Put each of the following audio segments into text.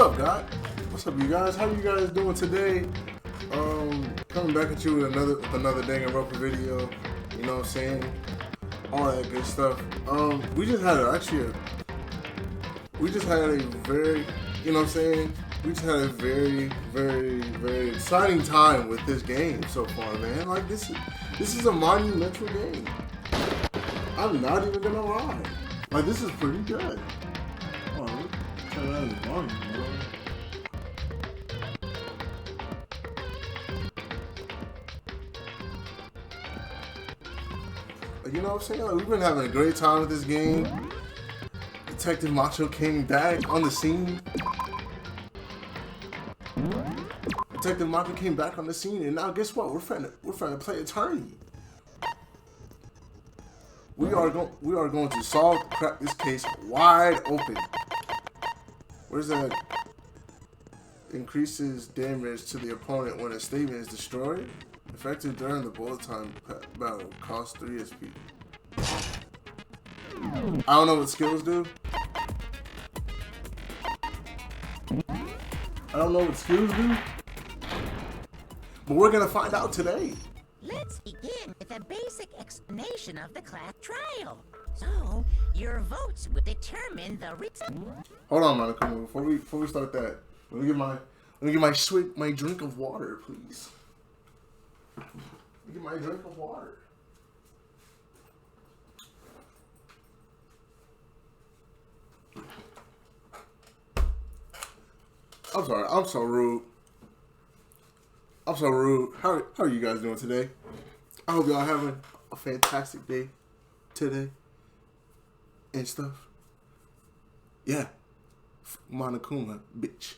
up, God? What's up, you guys? How you guys doing today? Coming back at you with another Danganropa video. You know what I'm saying? All that good stuff. We just had a very, you know what I'm saying? We just had a very, very, very exciting time with this game so far, man. Like this is a monumental game. I'm not even gonna lie. Like this is pretty good. Oh, turn that the volume, bro. You know what I'm saying? Like, we've been having a great time with this game. Detective Mcdo came back on the scene. Detective Mcdo came back on the scene, and now guess what? We're trying to play attorney. We are going to crack this case wide open. Where's that? Increases damage to the opponent when a statement is destroyed. Effective during the bullet time battle. Cost 3 SP. I don't know what skills do. But we're gonna find out today. Let's begin with a basic explanation of the class trial. So, your votes will determine the result. Hold on, Monica. Before we start that, let me get my drink of water, please. Get my drink of water. I'm sorry. I'm so rude. How are you guys doing today? I hope y'all having a fantastic day today and stuff. Yeah. Monokuma, bitch.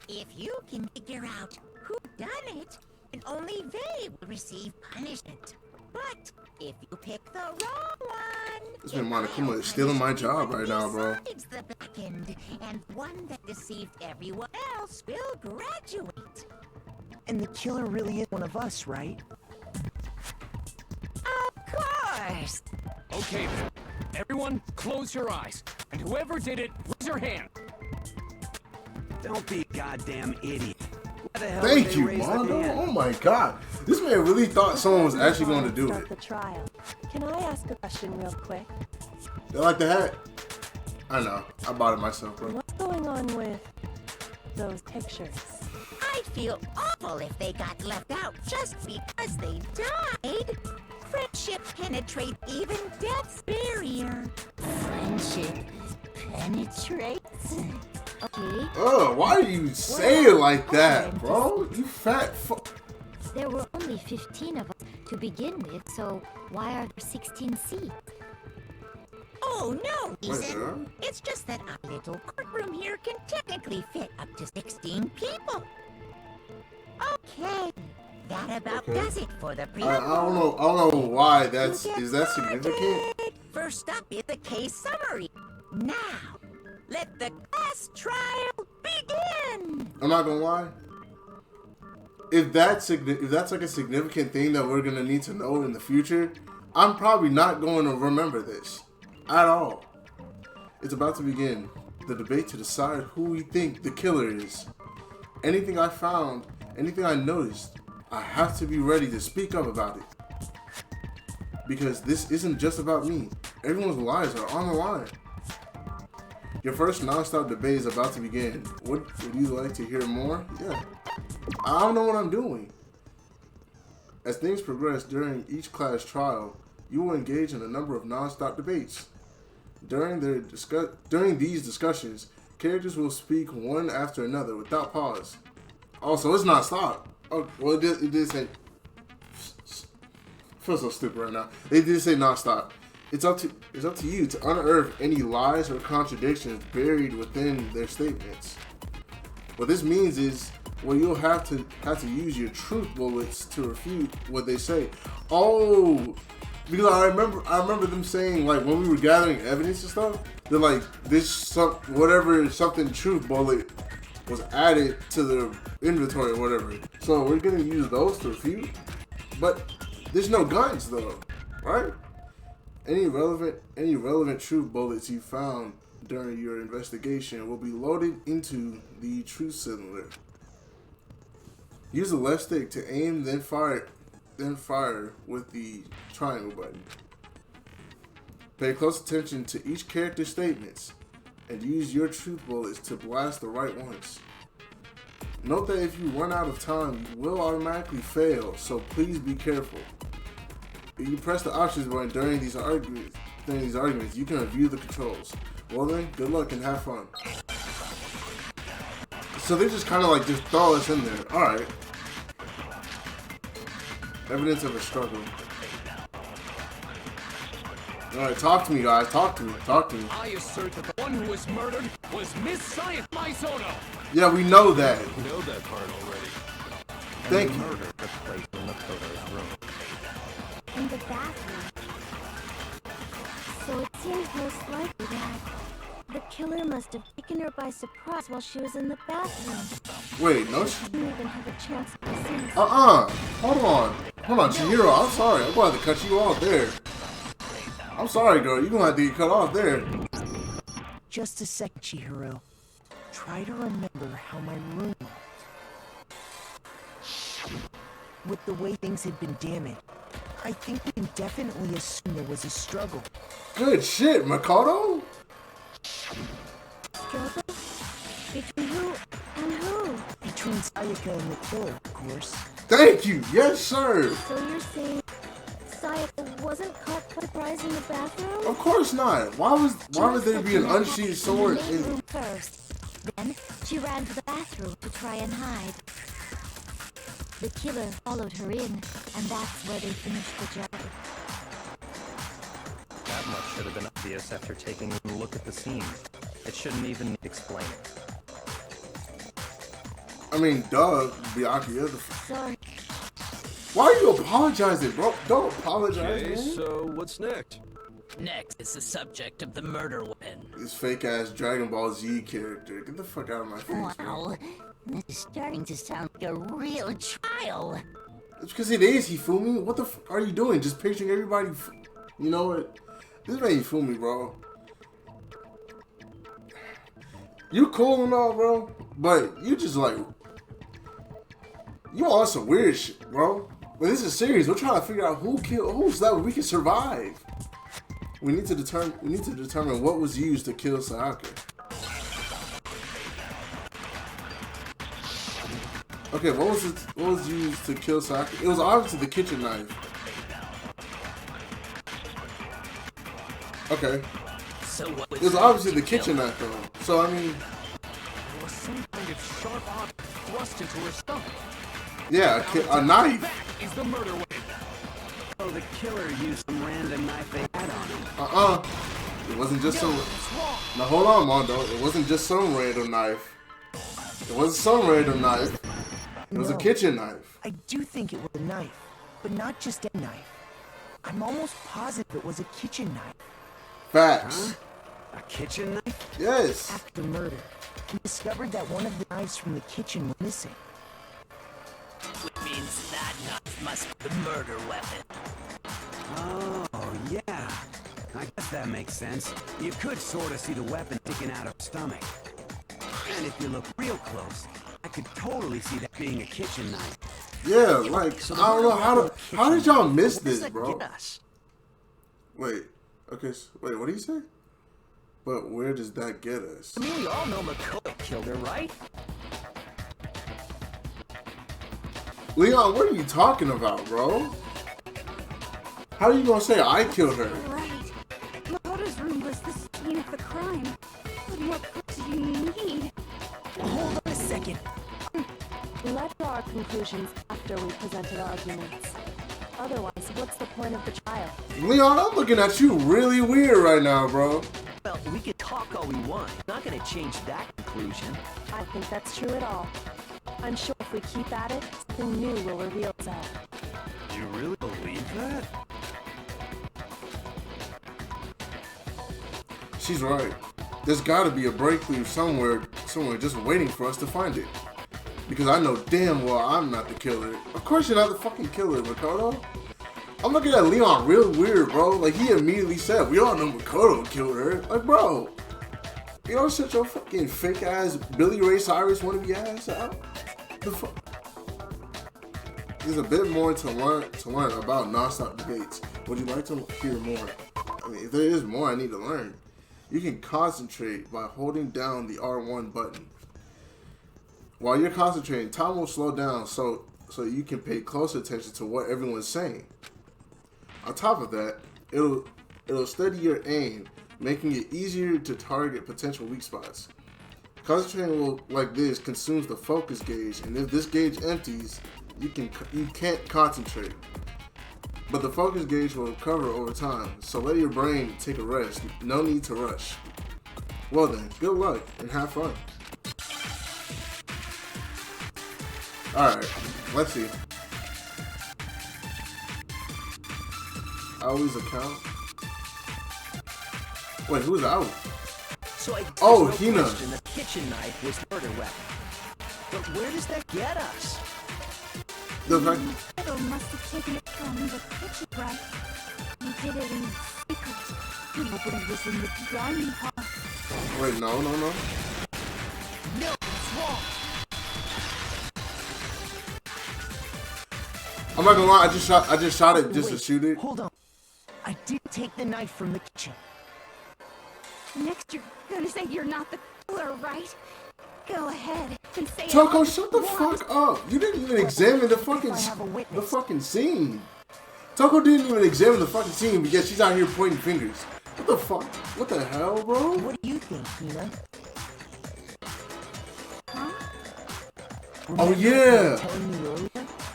If you can figure out who done it, then only they will receive punishment. But if you pick the wrong one, this man Monokuma is stealing my job right now, bro. Besides the back end, and one that deceived everyone else will graduate. And the killer really is one of us, right? Of course. Okay, then. Everyone, close your eyes. And whoever did it, raise your hand. Don't be a goddamn idiot. Why the hell Thank you, Mondo. Oh my god. This man really thought someone was actually going to do it. The trial. Can I ask a question real quick? You like the hat? I know. I bought it myself, bro. What's going on with those pictures? I'd feel awful if they got left out just because they died. Friendship penetrates even death's barrier. Friendship penetrates? Okay. Oh, why do you say it like that, bro? You fat fuck. There were only 15 of us to begin with, so why are there 16 seats? Oh, no reason. It's just that our little courtroom here can technically fit up to 16 people. Okay. That about does it for the pre. I don't know why is that significant? First up is the case summary. Now, let the class trial begin. I'm not gonna lie. If that's like a significant thing that we're gonna need to know in the future, I'm probably not going to remember this at all. It's about to begin. The debate to decide who we think the killer is. Anything I found, anything I noticed, I have to be ready to speak up about it. Because this isn't just about me. Everyone's lives are on the line. Your first non-stop debate is about to begin. Would you like to hear more? Yeah. I don't know what I'm doing. As things progress during each class trial, you will engage in a number of non-stop debates. During these discussions, characters will speak one after another without pause. Also, it's not stop. Oh, well, it did say. I feel so stupid right now. They did say not stop. It's up to you to unearth any lies or contradictions buried within their statements. What this means is, well, you'll have to use your truth bullets to refute what they say. Oh, because I remember them saying, like, when we were gathering evidence and stuff, they're like, something truth bullet was added to the inventory or whatever. So we're gonna use those to refute. But there's no guns though, right? Any relevant truth bullets you found during your investigation will be loaded into the truth cylinder. Use the left stick to aim, then fire with the triangle button. Pay close attention to each character's statements and use your truth bullets to blast the right ones. Note that if you run out of time, you will automatically fail, so please be careful. If you press the options button during these arguments, you can review the controls. Well then, good luck and have fun. So they just kind of like just throw us in there. Alright. Evidence of a struggle. Alright, talk to me, guys. Talk to me. I assert that the one who was murdered was Miss Science Maisono. Yeah, we know that. We know that part already. Thank you. Murder took place in Makoto's room. In the bathroom. So it seems most likely that the killer must have taken her by surprise while she was in the bathroom. Wait, no. She didn't even have a chance to see. Hold on, Chihiro. I'm sorry. I'm going to have to cut you off there. I'm sorry, girl. You're going to have to get cut off there. Just a second, Chihiro. Try to remember how my room looked. With the way things had been damaged, I think we can definitely assume there was a struggle. Good shit, Makoto. Struggle? Between who and who? Between Sayaka and the killer, of course. Thank you. Yes, sir. So you're saying Sayaka wasn't caught by surprise in the bathroom? Of course not. Why would there be an unsheathed sword in the main in... room first. Then she ran to the bathroom to try and hide. The killer followed her in, and that's where they finished the job. That much should have been obvious after taking a look at the scene. It shouldn't even need explaining. I mean, duh, Byakuya. Sorry. Why are you apologizing, bro? Don't apologize, Okay, man. so what's next? Next is the subject of the murder weapon. This fake-ass Dragon Ball Z character. Get the fuck out of my face, man. Wow, this is starting to sound like a real trial. It's because it is, Hifumi. What the fuck are you doing? Just picturing everybody... You know what? This ain't Hifumi, bro. You cool and all, bro. But you just like... You on some weird shit, bro. But this is serious. We're trying to figure out who's that we can survive. We need to determine what was used to kill Sayaka. Okay, what was used to kill Sayaka? It was obviously the kitchen knife. Okay. So what It was obviously the kitchen knife though. So I mean, There was some kind of sharp object thrust into her stomach. yeah, a knife. That is the murder weapon. Oh, the killer used some random knife they had on him. It wasn't just some. Now hold on, Mondo. It wasn't just some random knife. It wasn't some random knife. It was a No. kitchen knife. I do think it was a knife, but not just a knife. I'm almost positive it was a kitchen knife. Facts. A kitchen knife? Yes. After the murder, we discovered that one of the knives from the kitchen was missing. Which means that knife must be the murder weapon. Oh, yeah. I guess that makes sense. You could sort of see the weapon sticking out of her stomach. And if you look real close, I could totally see that being a kitchen knife. Yeah, like I don't know how did y'all miss this, bro? Wait. Okay. Wait. What do you say? But where does that get us? I mean, we all know Makoto killed her, right? Leon, what are you talking about, bro? How are you gonna say I killed her? Right. Makoto's room was the scene of the crime. What more proof do you need? Hold on a second. Let's draw our conclusions after we presented our arguments. Otherwise, what's the point of the trial? Leon, I'm looking at you really weird right now, bro. Well, we can talk all we want. Not gonna change that conclusion. I don't think that's true at all. I'm sure if we keep at it, something new will reveal itself. You really believe that? She's right. There's gotta be a breakthrough somewhere just waiting for us to find it. Because I know damn well I'm not the killer. Of course you're not the fucking killer, Makoto. I'm looking at Leon real weird, bro. Like, he immediately said, we all know Mcdo killed her. Like, bro, you don't shut your fucking fake ass Billy Ray Cyrus wannabe ass out. The fuck? There's a bit more to learn about nonstop debates. Would you like to hear more? I mean, if there is more I need to learn. You can concentrate by holding down the R1 button. While you're concentrating, time will slow down so you can pay close attention to what everyone's saying. On top of that, it'll steady your aim, making it easier to target potential weak spots. Concentrating like this consumes the focus gauge, and if this gauge empties, you can't concentrate. But the focus gauge will recover over time, so let your brain take a rest. No need to rush. Well then, good luck and have fun. Alright, let's see. Owl's account. Wait, who's Owl? So I oh, no Hina. question the kitchen knife was murder weapon. But where does that get us? The fact Mcdo must have taken it from the kitchen, right? He did it in secret. Nobody was in the dining hall. wait, no. No, it's wrong. I'm not gonna lie, I just shot it just to Wait, shoot it. Hold on. I did take the knife from the kitchen. Next, you're gonna say you're not the killer, right? Go ahead and say Choco, all shut the you want. fuck up. You didn't even examine the fucking scene. Choco didn't even examine the fucking scene, but yet she's out here pointing fingers. What the fuck? What the hell, bro? What do you think, Hina? Huh? Oh Remember yeah, telling me earlier?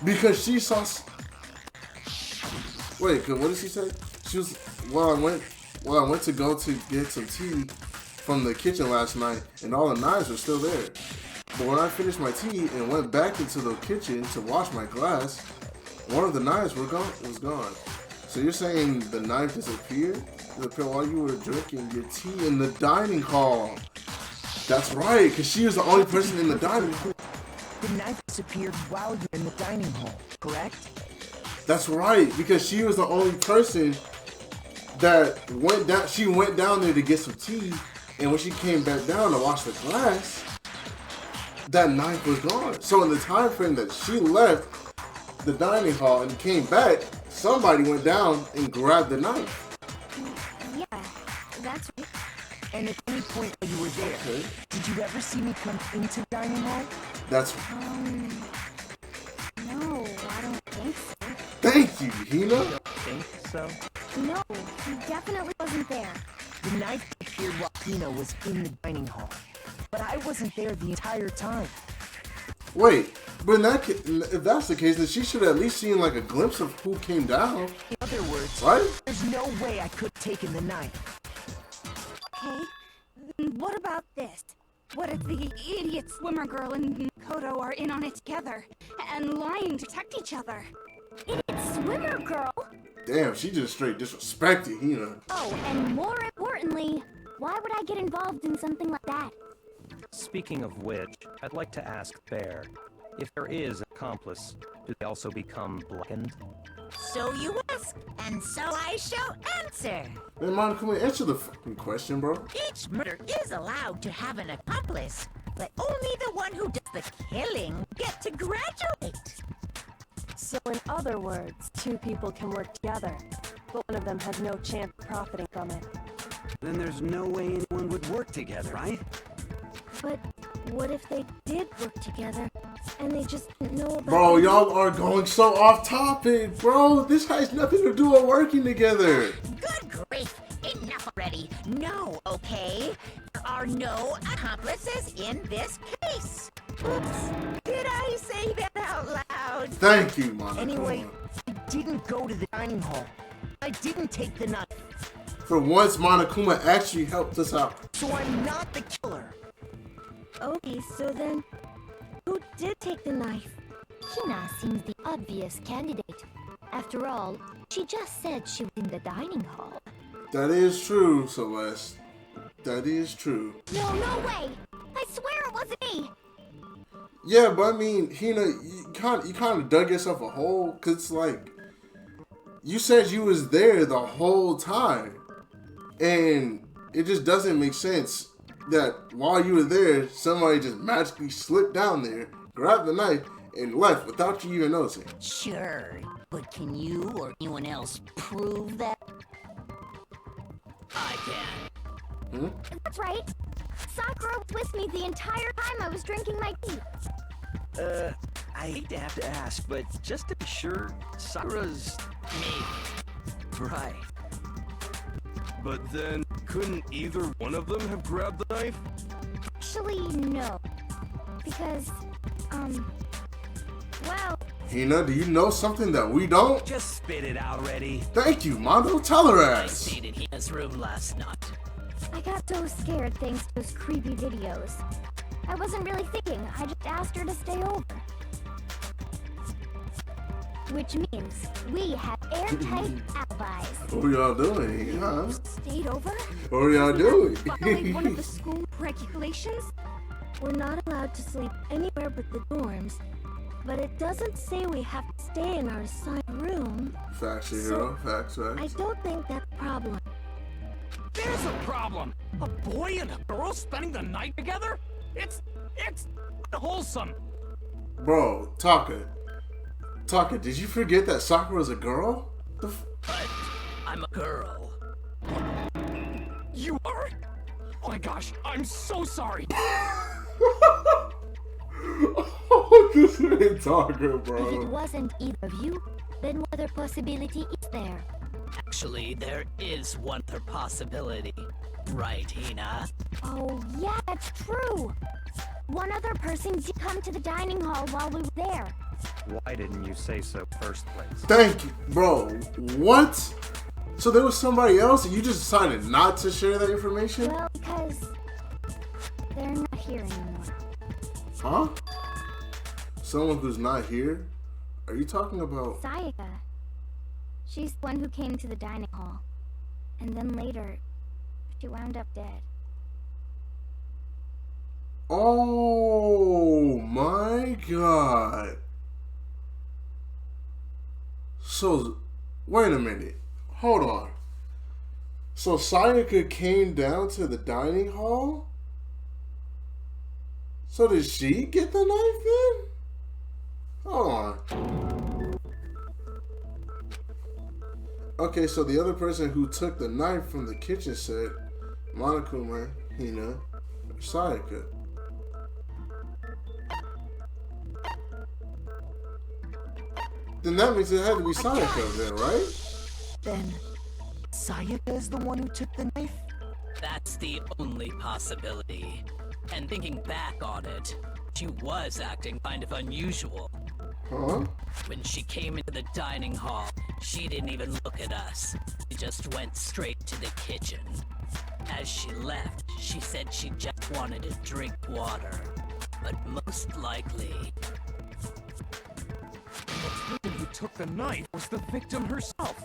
because she saw. Wait, what did she say? She was I went to go to get some tea from the kitchen last night, and all the knives were still there. But when I finished my tea and went back into the kitchen to wash my glass, one of the knives was gone. So you're saying the knife disappeared while you were drinking your tea in the dining hall? That's right, because she was the only person in the dining hall. The knife disappeared while you're in the dining hall, correct? That's right, because she was the only person that went down. She went down there to get some tea, and when she came back down to wash the glass, that knife was gone. So in the time frame that she left the dining hall and came back, somebody went down and grabbed the knife. Yeah, that's right. And at any point while you were there, did you ever see me come into the dining hall? That's No, I don't think so. Thank you, Hina. Think so? No, he definitely wasn't there. The knife appeared while Hina was in the dining hall. But I wasn't there the entire time. Wait, but if that's the case, then she should have at least seen like a glimpse of who came down, In other words, right? there's no way I could have taken the knife. Okay, then what about this? What if the idiot swimmer girl and Mcdo are in on it together and lying to protect each other? Idiot swimmer girl? Damn, she just straight disrespected Hina. Oh, and more importantly, why would I get involved in something like that? Speaking of which, I'd like to ask Bear, if there is an accomplice, do they also become blackened? So you ask, and so I shall answer. Man, Mom, can we answer the fucking question, bro? Each murder is allowed to have an accomplice, but only the one who does the killing get to graduate. So in other words, two people can work together, but one of them has no chance of profiting from it. Then there's no way anyone would work together, right? But what if they did work together and they just didn't know about Bro, it? y'all are going so off topic, bro. This has nothing to do with working together. Good grief, enough already. No, okay? There are no accomplices in this case. Oops, did I say that out loud? Thank you, Monica. Anyway, I didn't go to the dining hall. I didn't take the knife. For once, Monokuma actually helped us out. So I'm not the killer. Okay, so then, who did take the knife? Hina seems the obvious candidate. After all, she just said she was in the dining hall. That is true, Celeste. That is true. No way! I swear it wasn't me! Yeah, but I mean, Hina, you kind of dug yourself a hole, cause it's like You said you was there the whole time. And it just doesn't make sense that while you were there, somebody just magically slipped down there, grabbed the knife, and left without you even noticing. Sure, but can you or anyone else prove that? I can. Hmm? That's right. Sakura was with me the entire time I was drinking my tea. I hate to have to ask, but just to be sure, Sakura's... Me. Right. But then, couldn't either one of them have grabbed the knife? Actually, no. Because, well... Hina, do you know something that we don't? Just spit it out already. Thank you, Mondo. Tell her I ass. stayed in Hina's room last night. I got so scared thanks to those creepy videos. I wasn't really thinking, I just asked her to stay over. Which means we have airtight alibis. What y'all doing, huh? Stayed over? What are y'all doing? Following one of the school regulations? We're not allowed to sleep anywhere but the dorms. But it doesn't say we have to stay in our assigned room. Facts, hero. Facts, I facts. don't think that's a problem. There's a problem. A boy and a girl spending the night together? It's unwholesome. Bro, Taka, did you forget that Sakura's a girl? But I'm a girl. You are? Oh my gosh, I'm so sorry. Oh, this ain't Taka, If it bro. wasn't either of you, then what other possibility is there? Actually, there is one other possibility. Right, Hina? Oh, yeah, that's true. One other person did come to the dining hall while we were there. Why didn't you say so first place? Thank you, bro. What? So there was somebody else and you just decided not to share that information? Well, because they're not here anymore. Huh? Someone who's not here? Are you talking about... Sayaka. She's the one who came to the dining hall. And then later, she wound up dead. Oh my god. So, wait a minute. Hold on. So Sayaka came down to the dining hall? So did she get the knife then? Hold on. Okay, so the other person who took the knife from the kitchen said Monokuma, Hina, Sayaka. Then that means it had to be Sayaka then, right? Then, Sayaka is the one who took the knife? That's the only possibility. And thinking back on it, she was acting kind of unusual. Huh? When she came into the dining hall, she didn't even look at us. She just went straight to the kitchen. As she left, she said she just wanted to drink water. But most likely... The person who took the knife was the victim herself.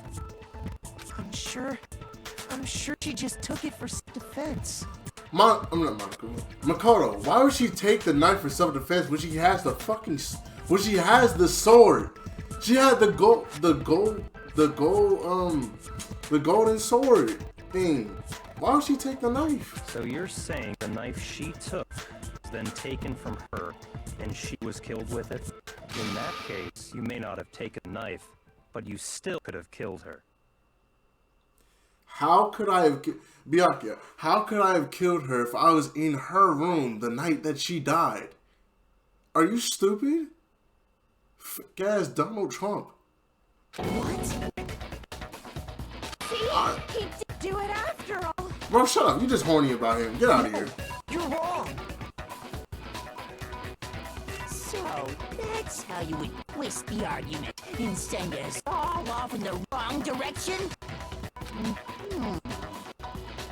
I'm sure she just took it for self-defense. I'm not Monokuma. Makoto, why would she take the knife for self-defense when she has the sword? She had the golden sword thing. Why would she take the knife? So you're saying the knife she took was then taken from her, and she was killed with it? In that case, you may not have taken the knife, but you still could have killed her. How could I have... Byakuya, how could I have killed her if I was in her room the night that she died? Are you stupid? Ass Donald Trump. What? See? He did do it after all. Bro, shut up. You just horny about him. Get out of here. You're wrong! So, that's how you would twist the argument and send us all off in the wrong direction?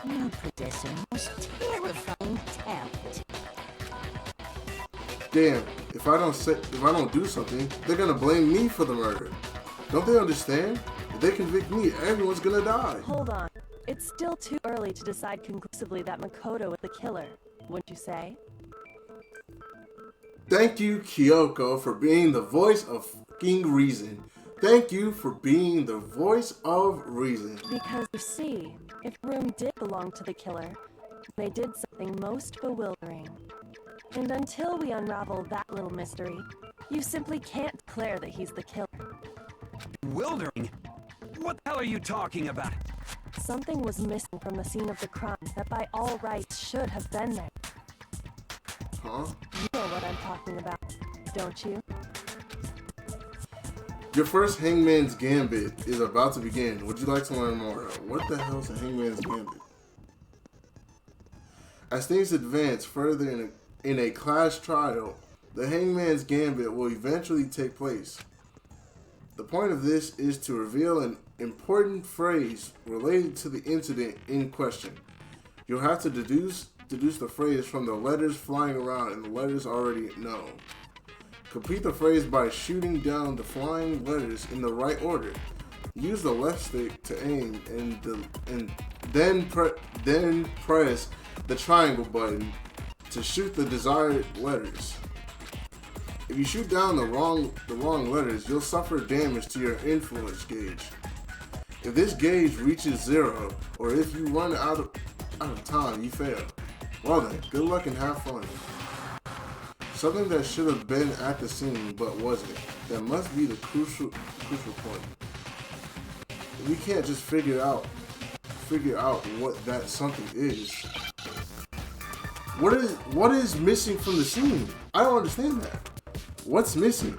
You possess a most terrifying talent. Damn, if I don't do something, they're gonna blame me for the murder. Don't they understand? If they convict me, everyone's gonna die. Hold on. It's still too early to decide conclusively that Mcdo is the killer, wouldn't you say? Thank you, Kyoko, for being the voice of fucking reason. Thank you for being the voice of reason. Because you see, if the room did belong to the killer, they did something most bewildering. And until we unravel that little mystery, you simply can't declare that he's the killer. Bewildering? What the hell are you talking about? Something was missing from the scene of the crime that by all rights should have been there. Huh? You know what I'm talking about, don't you? Your first Hangman's Gambit is about to begin. Would you like to learn more? What the hell is a Hangman's Gambit? As things advance further in a class trial, the Hangman's Gambit will eventually take place. The point of this is to reveal an important phrase related to the incident in question. You'll have to deduce the phrase from the letters flying around and the letters already known. Complete the phrase by shooting down the flying letters in the right order. Use the left stick to aim and then press the triangle button to shoot the desired letters. If you shoot down the wrong letters, you'll suffer damage to your influence gauge. If this gauge reaches 0, or if you run out of time, you fail. Well then, good luck and have fun. Something that should have been at the scene but wasn't. That must be the crucial point. We can't just figure out what that something is. What is missing from the scene? I don't understand that. What's missing?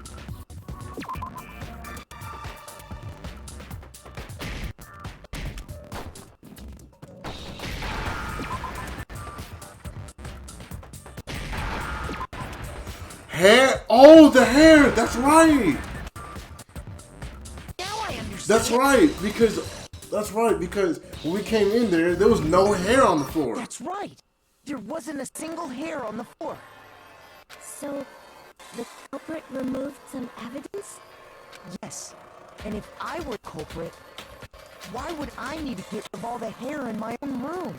Hair? Oh, the hair! That's right! Now I understand. That's right, because when we came in there was no hair on the floor. That's right. There wasn't a single hair on the floor. So, the culprit removed some evidence? Yes. And if I were the culprit, why would I need to get rid of all the hair in my own room?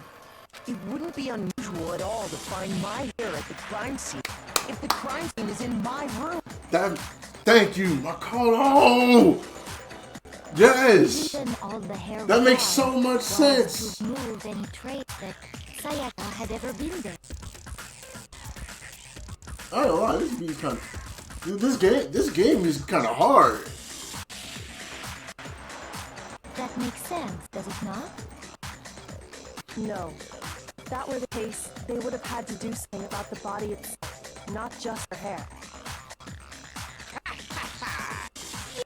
It wouldn't be unusual at all to find my hair at the crime scene if the crime scene is in my room. Thank you, Mcdo. Yes. Even all the hair That we makes had so much was sense. to remove any trace that Sayaka had ever been there. I don't know. This game is kind of hard. That makes sense, does it not? No. If that were the case, they would have had to do something about the body itself, not just her hair.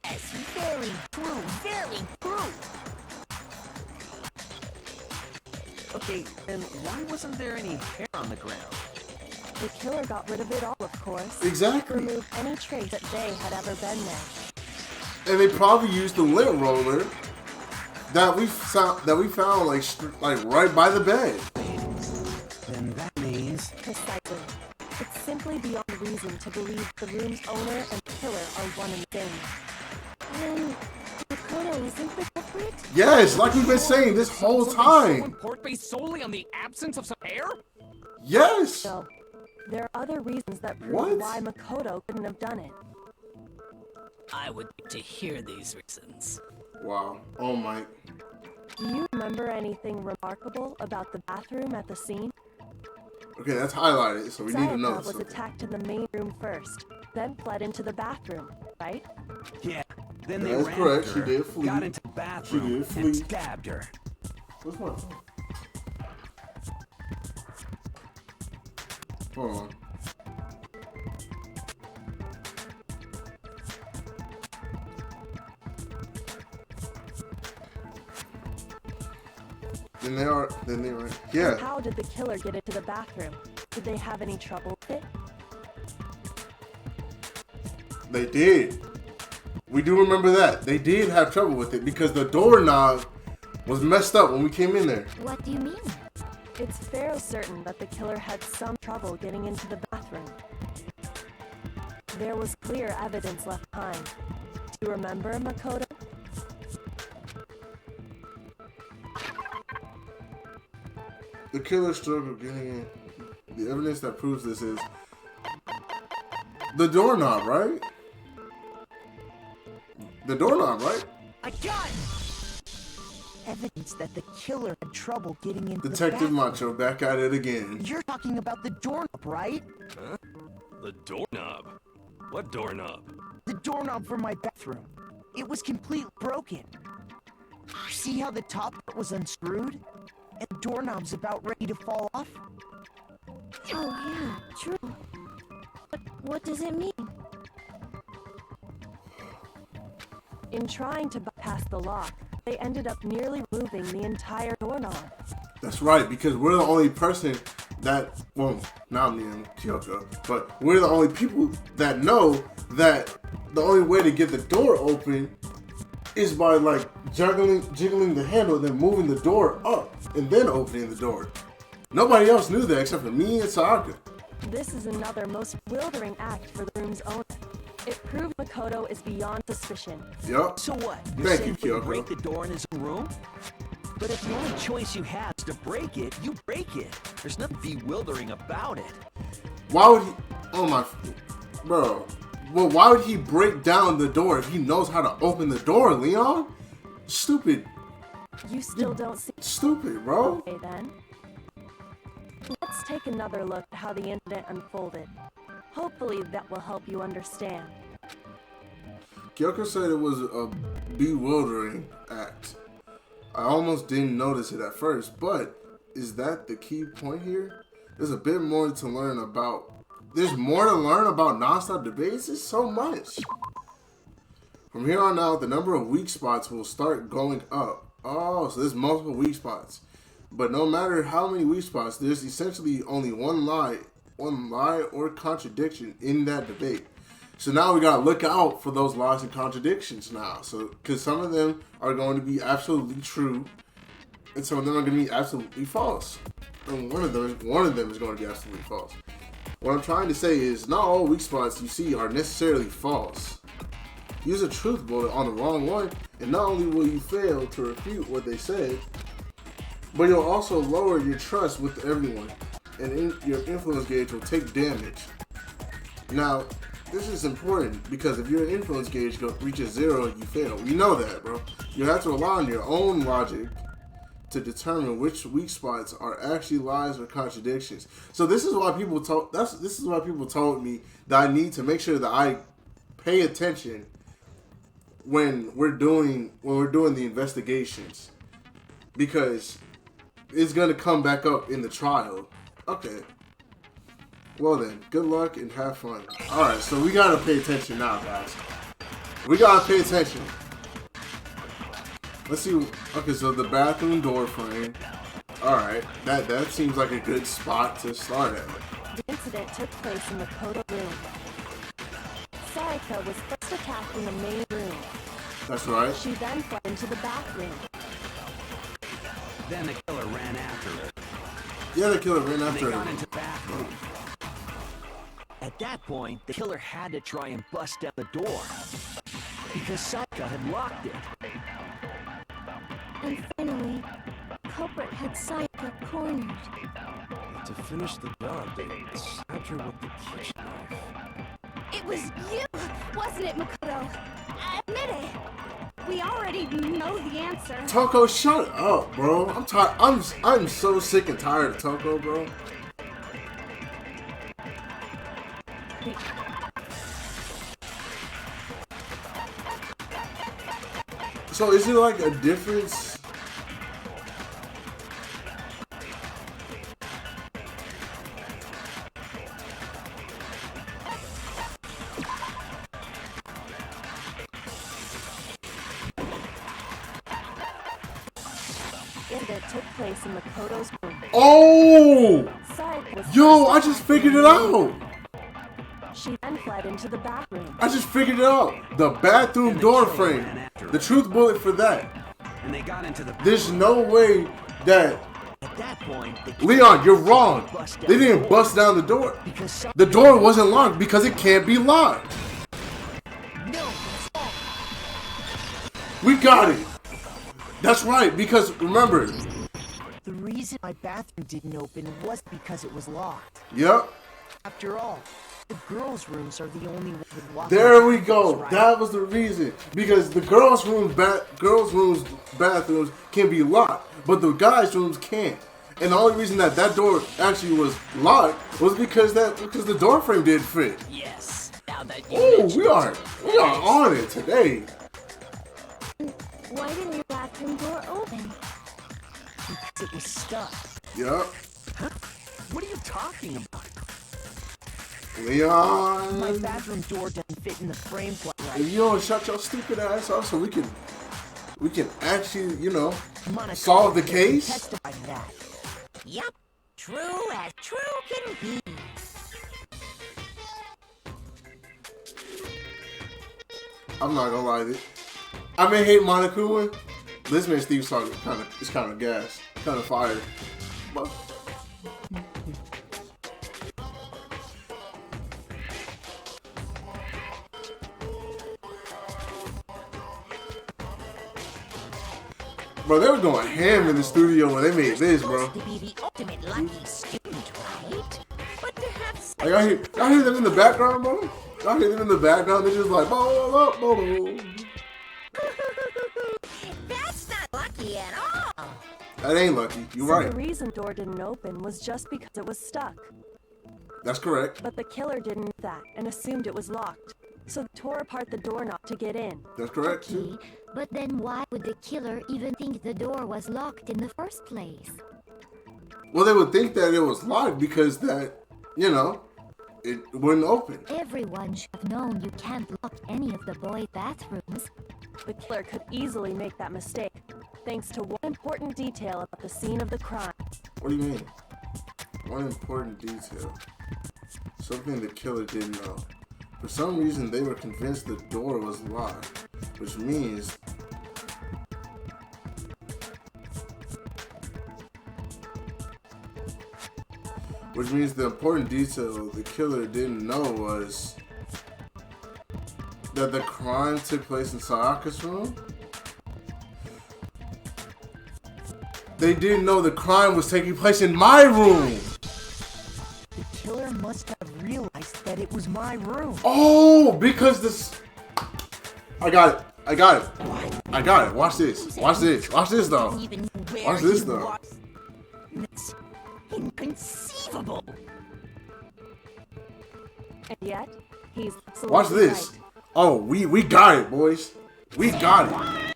Yes, very true, very true. Okay, and why wasn't there any hair on the ground? The killer got rid of it all, of course. Exactly. Remove any trace that they had ever been there. And they probably used the lint roller that we found like right by the bed. Then that means... Precisely. It's simply beyond reason to believe the room's owner and killer are one and the same. Then, Makoto isn't the culprit? Yes, like we've been saying this whole time. Report based solely on the absence of some hair? Yes. So, there are other reasons that prove What? why Makoto couldn't have done it. I would like to hear these reasons. Wow. Oh my. Do you remember anything remarkable about the bathroom at the scene? Okay, that's highlighted, so we need to know Sayaka was something. attacked in the main room first, then fled into the bathroom, right? Yeah, then they That's ran correct, after she did her, flee. got into the bathroom, did flee. and stabbed her. What's my phone? Hold on. Then they are. Yeah. How did the killer get into the bathroom? Did they have any trouble with it? They did. We do remember that. They did have trouble with it because the doorknob was messed up when we came in there. What do you mean? It's fairly certain that the killer had some trouble getting into the bathroom. There was clear evidence left behind. Do you remember, Makoto? The killer struggled getting in. The evidence that proves this is the doorknob, right? The doorknob, right? I got it! Evidence that the killer had trouble getting into Detective the bathroom. Macho back at it again. You're talking about the doorknob, right? Huh? The doorknob? What doorknob? The doorknob for my bathroom. It was completely broken. See how the top part was unscrewed? And the doorknob's about ready to fall off? Oh, yeah, true. But what does it mean? In trying to bypass the lock, they ended up nearly removing the entire doorknob. That's right, because we're the only person that, well, not me and Kyoko, but we're the only people that know that the only way to get the door open is by like jiggling the handle and then moving the door up and then opening the door. Nobody else knew that except for me and Sayaka. This is another most bewildering act for the room's owner. It proved Mcdo is beyond suspicion. Yup. So what? You Thank said you, he would Kyoko. break the door in his own room? But if the only choice you have is to break it, you break it. There's nothing bewildering about it. Why would he? Oh my, bro. Well, why would he break down the door if he knows how to open the door, Leon? Stupid. You still don't see. Stupid, bro. Okay then. Let's take another look at how the incident unfolded. Hopefully that will help you understand. Kyoko said it was a bewildering act. I almost didn't notice it at first, but is that the key point here? There's a bit more to learn about. There's more to learn about nonstop debates? It's so much. From here on out, the number of weak spots will start going up. Oh, so there's multiple weak spots. But no matter how many weak spots, there's essentially only one lie or contradiction in that debate. So now we gotta look out for those lies and contradictions now. So, because some of them are going to be absolutely true, and some of them are going to be absolutely false. And one of them is going to be absolutely false. What I'm trying to say is, not all weak spots you see are necessarily false. Use a truth bullet on the wrong one, and not only will you fail to refute what they said, but you'll also lower your trust with everyone, and your influence gauge will take damage. Now, this is important because if your influence gauge reaches 0, you fail. You know that, bro. You have to rely on your own logic to determine which weak spots are actually lies or contradictions. So this is why people told me that I need to make sure that I pay attention when we're doing the investigations, because it's gonna come back up in the trial. Okay. Well then, good luck and have fun. Alright, so we gotta pay attention now, guys. We gotta pay attention. Let's see. Okay, so the bathroom door frame. Alright, that seems like a good spot to start at. The incident took place in the Mcdo room. Sayaka was first attacked in the main room. That's right. She then fled into the bathroom. Then the killer ran after her. Yeah, the killer ran They after got her. into the bathroom. At that point, the killer had to try and bust down the door because Sayaka had locked it. And finally, culprit had Sayaka cornered. To finish the job, they stabbed her with the kitchen knife. It was you, wasn't it, Mcdo? Admit it. We already know the answer. Toko, shut up, bro. I'm tired. I'm so sick and tired of Toko, bro. So is it like a difference? Incident took place in Mkoto's room. Oh! Sayaka was Yo, first I just attacked figured in it the out. room. She then fled into the bathroom. I just figured it out. The bathroom door frame. The truth bullet for that. And they got into the There's no way that... At that point, the Leon, you're wrong. They didn't bust down the door. The door wasn't locked because it can't be locked. We got it. That's right, because remember. The reason my bathroom didn't open was because it was locked. Yep. After all, the girls' rooms are the only ones with walk-in There we bathrooms, go. right? That was the reason. Because the girls' rooms bathrooms can be locked, but the guys' rooms can't. And the only reason that door actually was locked was because the door frame didn't fit. Yes. Now that you Oh, mention we are on it today. Why didn't your bathroom door open? Because it was stuck. Yup. What are you talking about? Leon. My bathroom door doesn't fit in the frame quite right. If you don't shut your stupid ass up so we can actually, Monica, solve the can case. testify to that. Yup, true as true can be. I'm not gonna lie to you. I may hate Monokuma. This man's theme song is kind of gas, kind of fire. But bro, they were going ham in the studio when they made this, bro. To be the ultimate lucky student, right? But to have Like, y'all hear them in the background, bro? Y'all hear them in the background? They're just like, bo, bo, bo, bo. That's not lucky at all. That ain't lucky. You're So right. the reason the door didn't open was just because it was stuck. That's correct. But the killer didn't know that and assumed it was locked. So they tore apart the doorknob to get in. That's correct too. But then why would the killer even think the door was locked in the first place? Well, they would think that it was locked because that, it wouldn't open. Everyone should have known you can't lock any of the boy bathrooms. The killer could easily make that mistake, thanks to one important detail about the scene of the crime. What do you mean? One important detail. Something the killer didn't know. For some reason, they were convinced the door was locked, which means the important detail the killer didn't know was that the crime took place in Sayaka's room. They didn't know the crime was taking place in my room. The killer must have realized that it was my room. Oh, because this... I got it. Watch this, though. Even where Watch this, he though. was. It's inconceivable. And yet, he's absolutely Watch this. right. Oh, we got it, boys. We got it.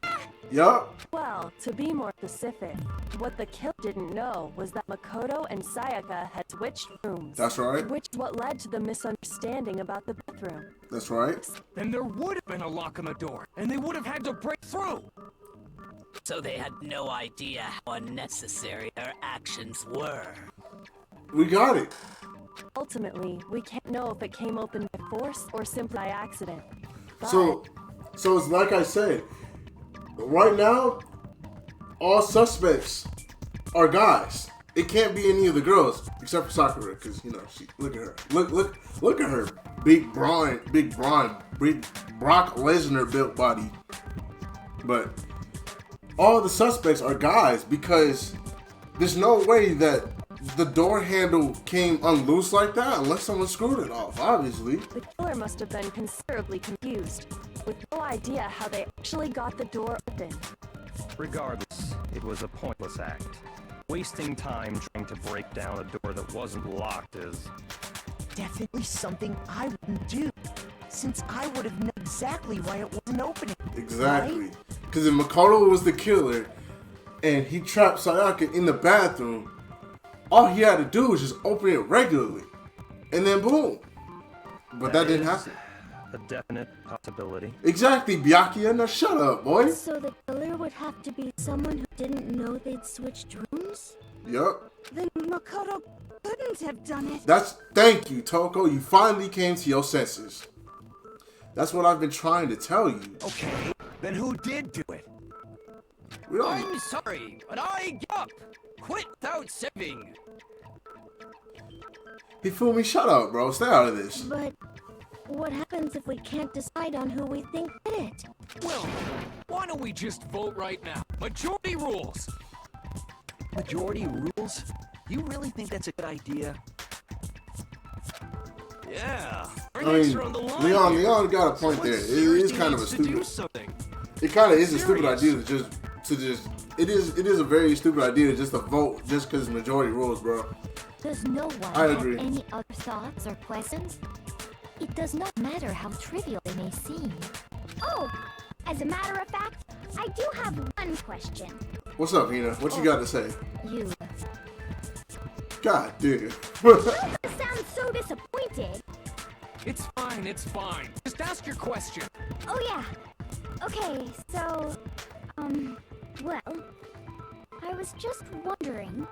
Yup. Well, to be more specific, what the killer didn't know was that Mcdo and Sayaka had switched rooms. That's right. Which is what led to the misunderstanding about the bathroom. That's right. Then there would have been a lock on the door, and they would have had to break through. So they had no idea how unnecessary their actions were. We got it. Ultimately, we can't know if it came open by force or simply by accident. But So it's like I said. Right now, all suspects are guys. It can't be any of the girls except for Sakura, because she. Look at her. Look at her. Big Brock Lesnar built body. But all the suspects are guys because there's no way that the door handle came unloose like that unless someone screwed it off, obviously. the killer must have been considerably confused, with no idea how they actually got the door open. Regardless, it was a pointless act. Wasting time trying to break down a door that wasn't locked is... Definitely something I wouldn't do, since I would have known exactly why it wasn't opening. Exactly. Right? Because if Mcdo was the killer and he trapped Sayaka in the bathroom, all he had to do was just open it regularly. And then boom. But that didn't happen. A definite possibility. Exactly, Byakuya. Now shut up, boy. So the killer would have to be someone who didn't know they'd switched rooms? Yup. Then Makoto couldn't have done it. Thank you, Toko. You finally came to your senses. That's what I've been trying to tell you. Okay, then who did do it? We don't. I'm sorry, but I give up. Quit without saving. Hifumi, shut up, bro. Stay out of this. But what happens if we can't decide on who we think did it? Well, why don't we just vote right now? Majority rules. Majority rules? You really think that's a good idea? Yeah. I mean, Leon got a point there. It is kind of a stupid. It kind of is a stupid idea it is a very stupid idea just to vote just because majority rules, bro. Does no one have any other thoughts or questions? It does not matter how trivial they may seem. Oh, as a matter of fact, I do have one question. What's up, Hina? What you got to say? You. God damn. You sound so disappointed. It's fine, it's fine. Just ask your question. Oh yeah. Okay, so, well, I was just wondering,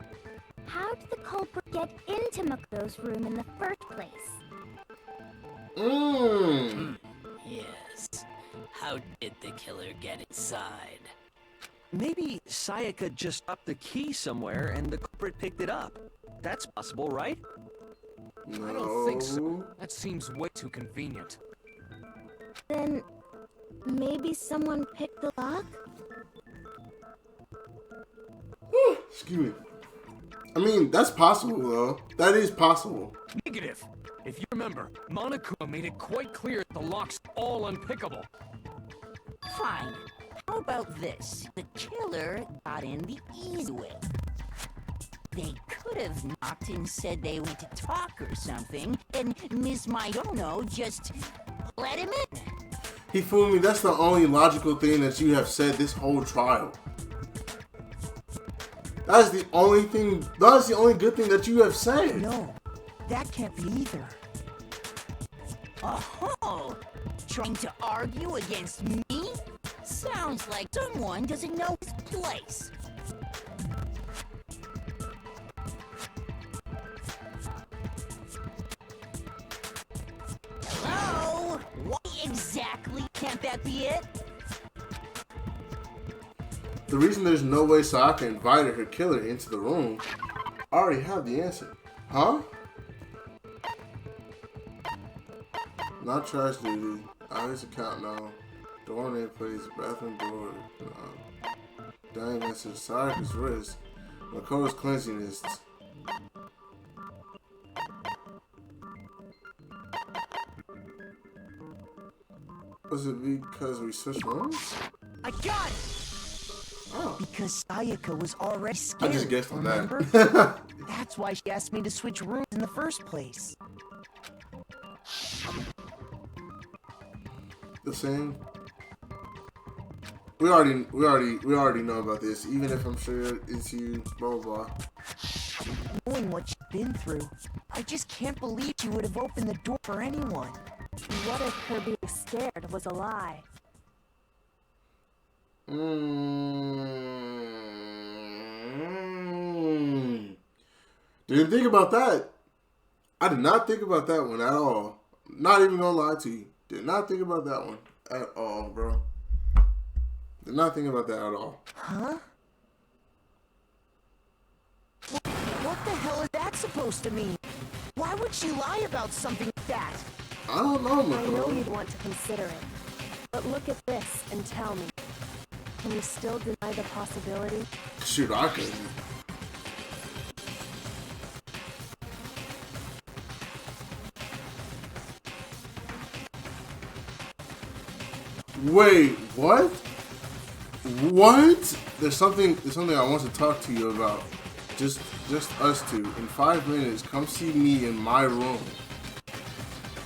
how did the culprit get into Mcdo's room in the first place? Yes. How did the killer get inside? Maybe Sayaka just dropped the key somewhere and the culprit picked it up. That's possible, right? No. I don't think so. That seems way too convenient. Then, maybe someone picked the lock? Excuse me. I mean, that's possible, though. That is possible. Negative. If you remember, Monokuma made it quite clear that the lock's all unpickable. Fine. How about this? The killer got in the easy way. They could have knocked and said they went to talk or something, and Miss Maidono just let him in. He fooled me. That's the only logical thing that you have said this whole trial. That is the only thing. That is the only good thing that you have said. No, that can't be either. Oh, trying to argue against me? Sounds like someone doesn't know his place. Hello? What exactly? Can't that be it? The reason there's no way Sayaka invited her killer into the room, I already have the answer. Huh? Not trash duty. Eyes account now. Door name plays bathroom door. Dying message. Sayaka's wrist. Makoto's cleanliness. Was it because we switched rooms? I got it! Oh. Because Sayaka was already scared. I just guessed on remember? that. That's why she asked me to switch rooms in the first place. The same. We already know about this. Even if I'm sure it's you, blah blah blah. Knowing what you've been through, I just can't believe you would have opened the door for anyone. What if her being scared was a lie? Didn't think about that. I did not think about that one at all. Not even gonna lie to you. Did not think about that one at all, bro. Did not think about that at all. Huh? What the hell is that supposed to mean? Why would she lie about something like that? I don't know, I know Mcdo. you'd want to consider it. But look at this and tell me. Can you still deny the possibility? Shoot, I couldn't. Wait, what? What? There's something I want to talk to you about. Just us two. In 5 minutes, come see me in my room.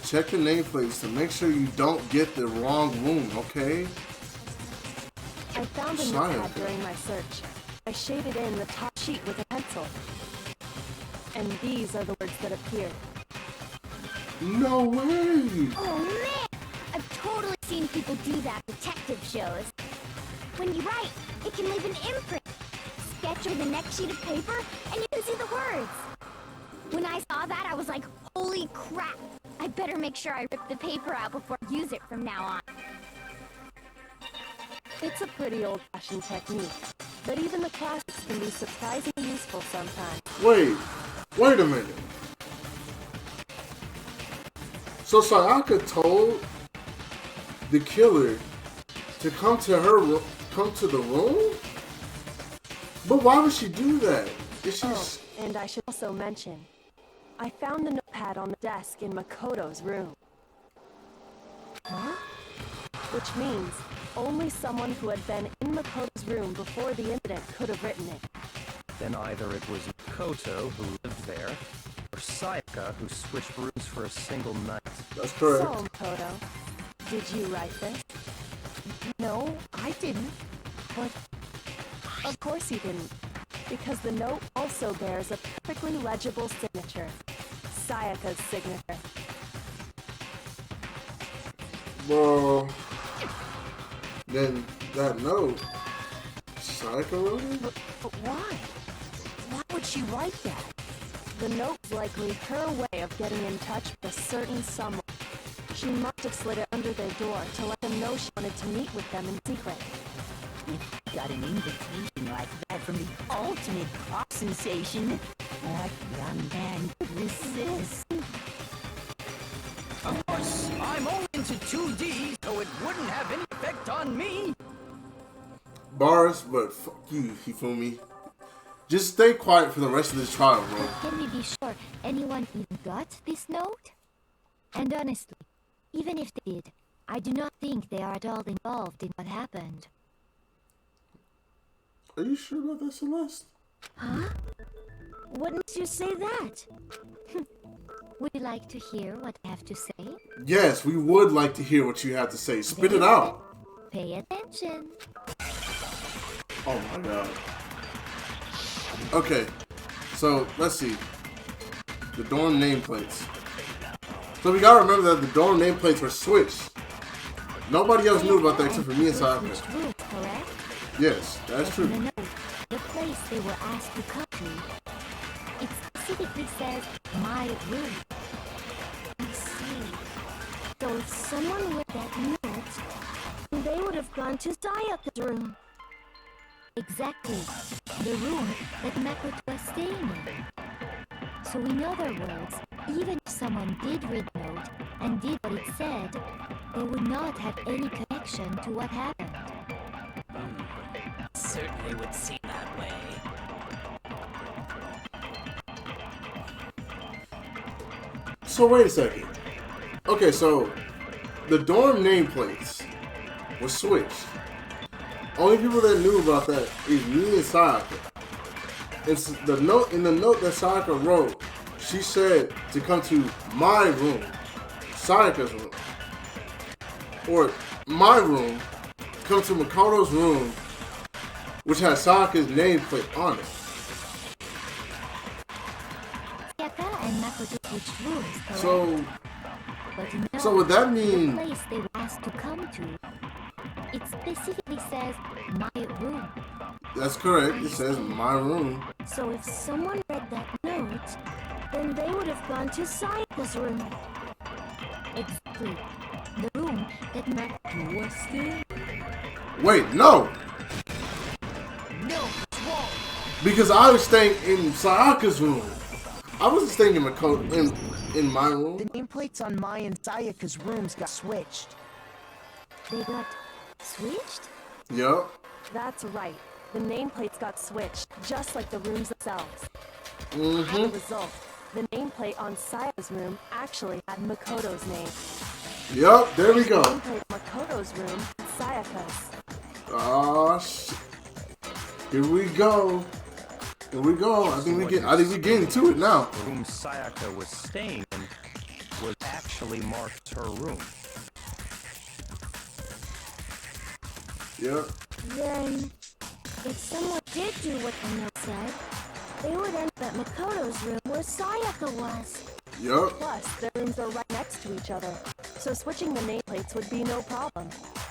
Check the nameplates to make sure you don't get the wrong room, okay? I found a notepad during my search. I shaded in the top sheet with a pencil. And these are the words that appeared. No way! Oh man! I've totally seen people do that in detective shows. When you write, it can leave an imprint. Sketch with the next sheet of paper, and you can see the words. When I saw that, I was like, holy crap! I better make sure I rip the paper out before I use it from now on. It's a pretty old-fashioned technique, but even the classics can be surprisingly useful sometimes. Wait a minute. So Sayaka told the killer to come to the room? But why would she do that? It's just... Oh, and I should also mention, I found the notepad on the desk in Makoto's room. Huh? Which means only someone who had been in Makoto's room before the incident could have written it. Then either it was Makoto who lived there, or Sayaka who switched rooms for a single night. That's correct. So, Makoto, did you write this? No, I didn't. But Of course you didn't, because the note also bears a perfectly legible signature. Sayaka's signature. Well, then that note, Sayaka wrote it? but why? Why would she write that? The note's likely her way of getting in touch with a certain someone. She must have slid it under their door to let them know she wanted to meet with them in secret. If you got an invitation like that from the ultimate pop sensation, what young man could resist? Of course, I'm only into 2D, so it wouldn't have any effect on me. Bars, but fuck you, Hifumi. Just stay quiet for the rest of this trial, bro. Can we be sure anyone even got this note? And honestly, even if they did, I do not think they are at all involved in what happened. Are you sure about that, Celeste? Huh? What makes you say that? Would you like to hear what I have to say? Yes, we would like to hear what you have to say. Spit it out. Pay attention. Oh my god. Okay, so let's see. The dorm nameplates. So we gotta remember that the dorm nameplates were switched. Nobody else knew about that except for me and Sayaka. Which room, correct? Yes, that's But true. in the note, the place they were asked to come to, it specifically says, my room. I see. So if someone read that note, they would have gone to Sayaka's room. Exactly. The room that Makoto was staying in. So in other words, even if someone did read the note and did what it said, they would not have any connection to what happened. Certainly would seem that way. So wait a second. Okay, so the dorm nameplates were switched. Only people that knew about that is me and Sayaka. It's the note in the note that Sayaka wrote. She said to come to my room, Sayaka's room, or my room. Come to Makoto's room, which has Sayaka's nameplate on it. Sayaka and Makoto switched rooms, correct? So, But no, so would that the mean? place they were asked to come to, it specifically says my room. That's correct. It says my room. So if someone read that note, then they would have gone to Sayaka's room. Exactly. The room that Makoto was staying. Wait, no. No, it's wrong. Because I was staying in Sayaka's room. I wasn't staying in in my The room. nameplates on my and Sayaka's rooms got switched. They got switched? Yup. That's right. The nameplates got switched, just like the rooms themselves. As a Mm-hmm. result, the nameplate on Sayaka's room actually had Makoto's name. Yup. There we The go. nameplate on Makoto's room had Sayaka's. Oh shit. Here we go. Here we go. I think we getting to it now. The room Sayaka was staying in was actually marked her room. Yep. Then, if someone did do what the note said, they would end up at Makoto's room where Sayaka was. Yup. Plus, their rooms are right next to each other, so switching the nameplates would be no problem.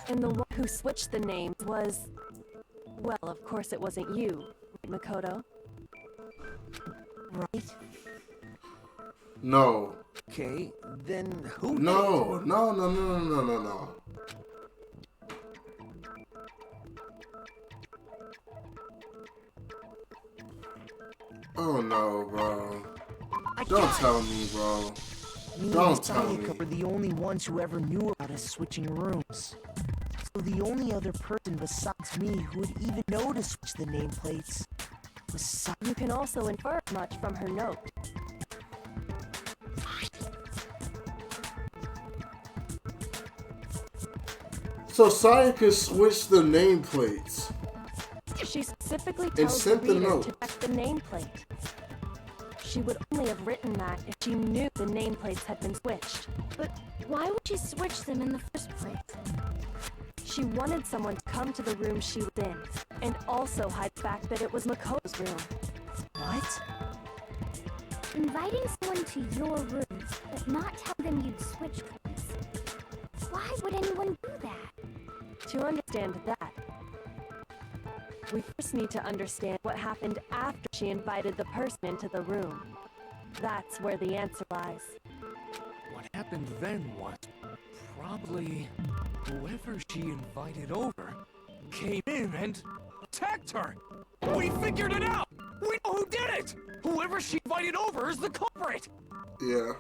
And the one who switched the names was... Well, of course it wasn't you, right, Makoto? Right? No. Okay, then who did? No. Oh no, bro. Don't tell me, bro. Me and Don't tell me. Sayaka were the only ones who ever knew about us switching rooms. So the only other person besides me who would even know to switch the nameplates was Sayaka. You can also infer much from her note. So Sayaka switched the nameplates. She specifically And tells the sent the reader note. to check the nameplate. She would only have written that if she knew the nameplates had been switched. But why would she switch them in the first place? She wanted someone to come to the room she was in, and also hide the fact that it was Makoto's room. What? Inviting someone to your room, but not tell them you'd switch codes. Why would anyone do that? To understand that, we first need to understand what happened after she invited the person into the room. That's where the answer lies. What happened then was probably whoever she invited over came in and attacked her. We figured it out. We know who did it. Whoever she invited over is the culprit. Yeah.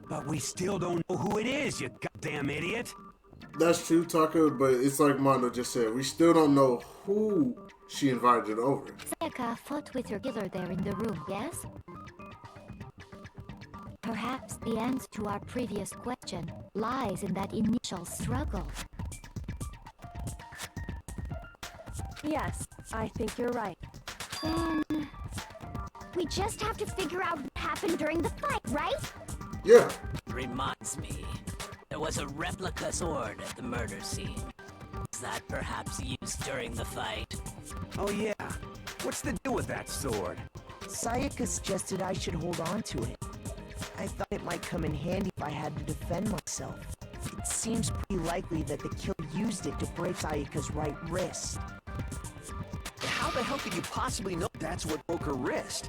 But we still don't know who it is, you goddamn idiot. That's true, Taka, but it's like Mondo just said. We still don't know who she invited over. Sayaka fought with her killer there in the room, yes? Perhaps the answer to our previous question lies in that initial struggle. Yes, I think you're right. Then... we just have to figure out what happened during the fight, right? Yeah. Reminds me, there was a replica sword at the murder scene. Was that perhaps used during the fight? Oh yeah. What's the deal with that sword? Sayaka suggested I should hold on to it. I thought it might come in handy if I had to defend myself. It seems pretty likely that the killer used it to break Sayaka's right wrist. How the hell could you possibly know that's what broke her wrist?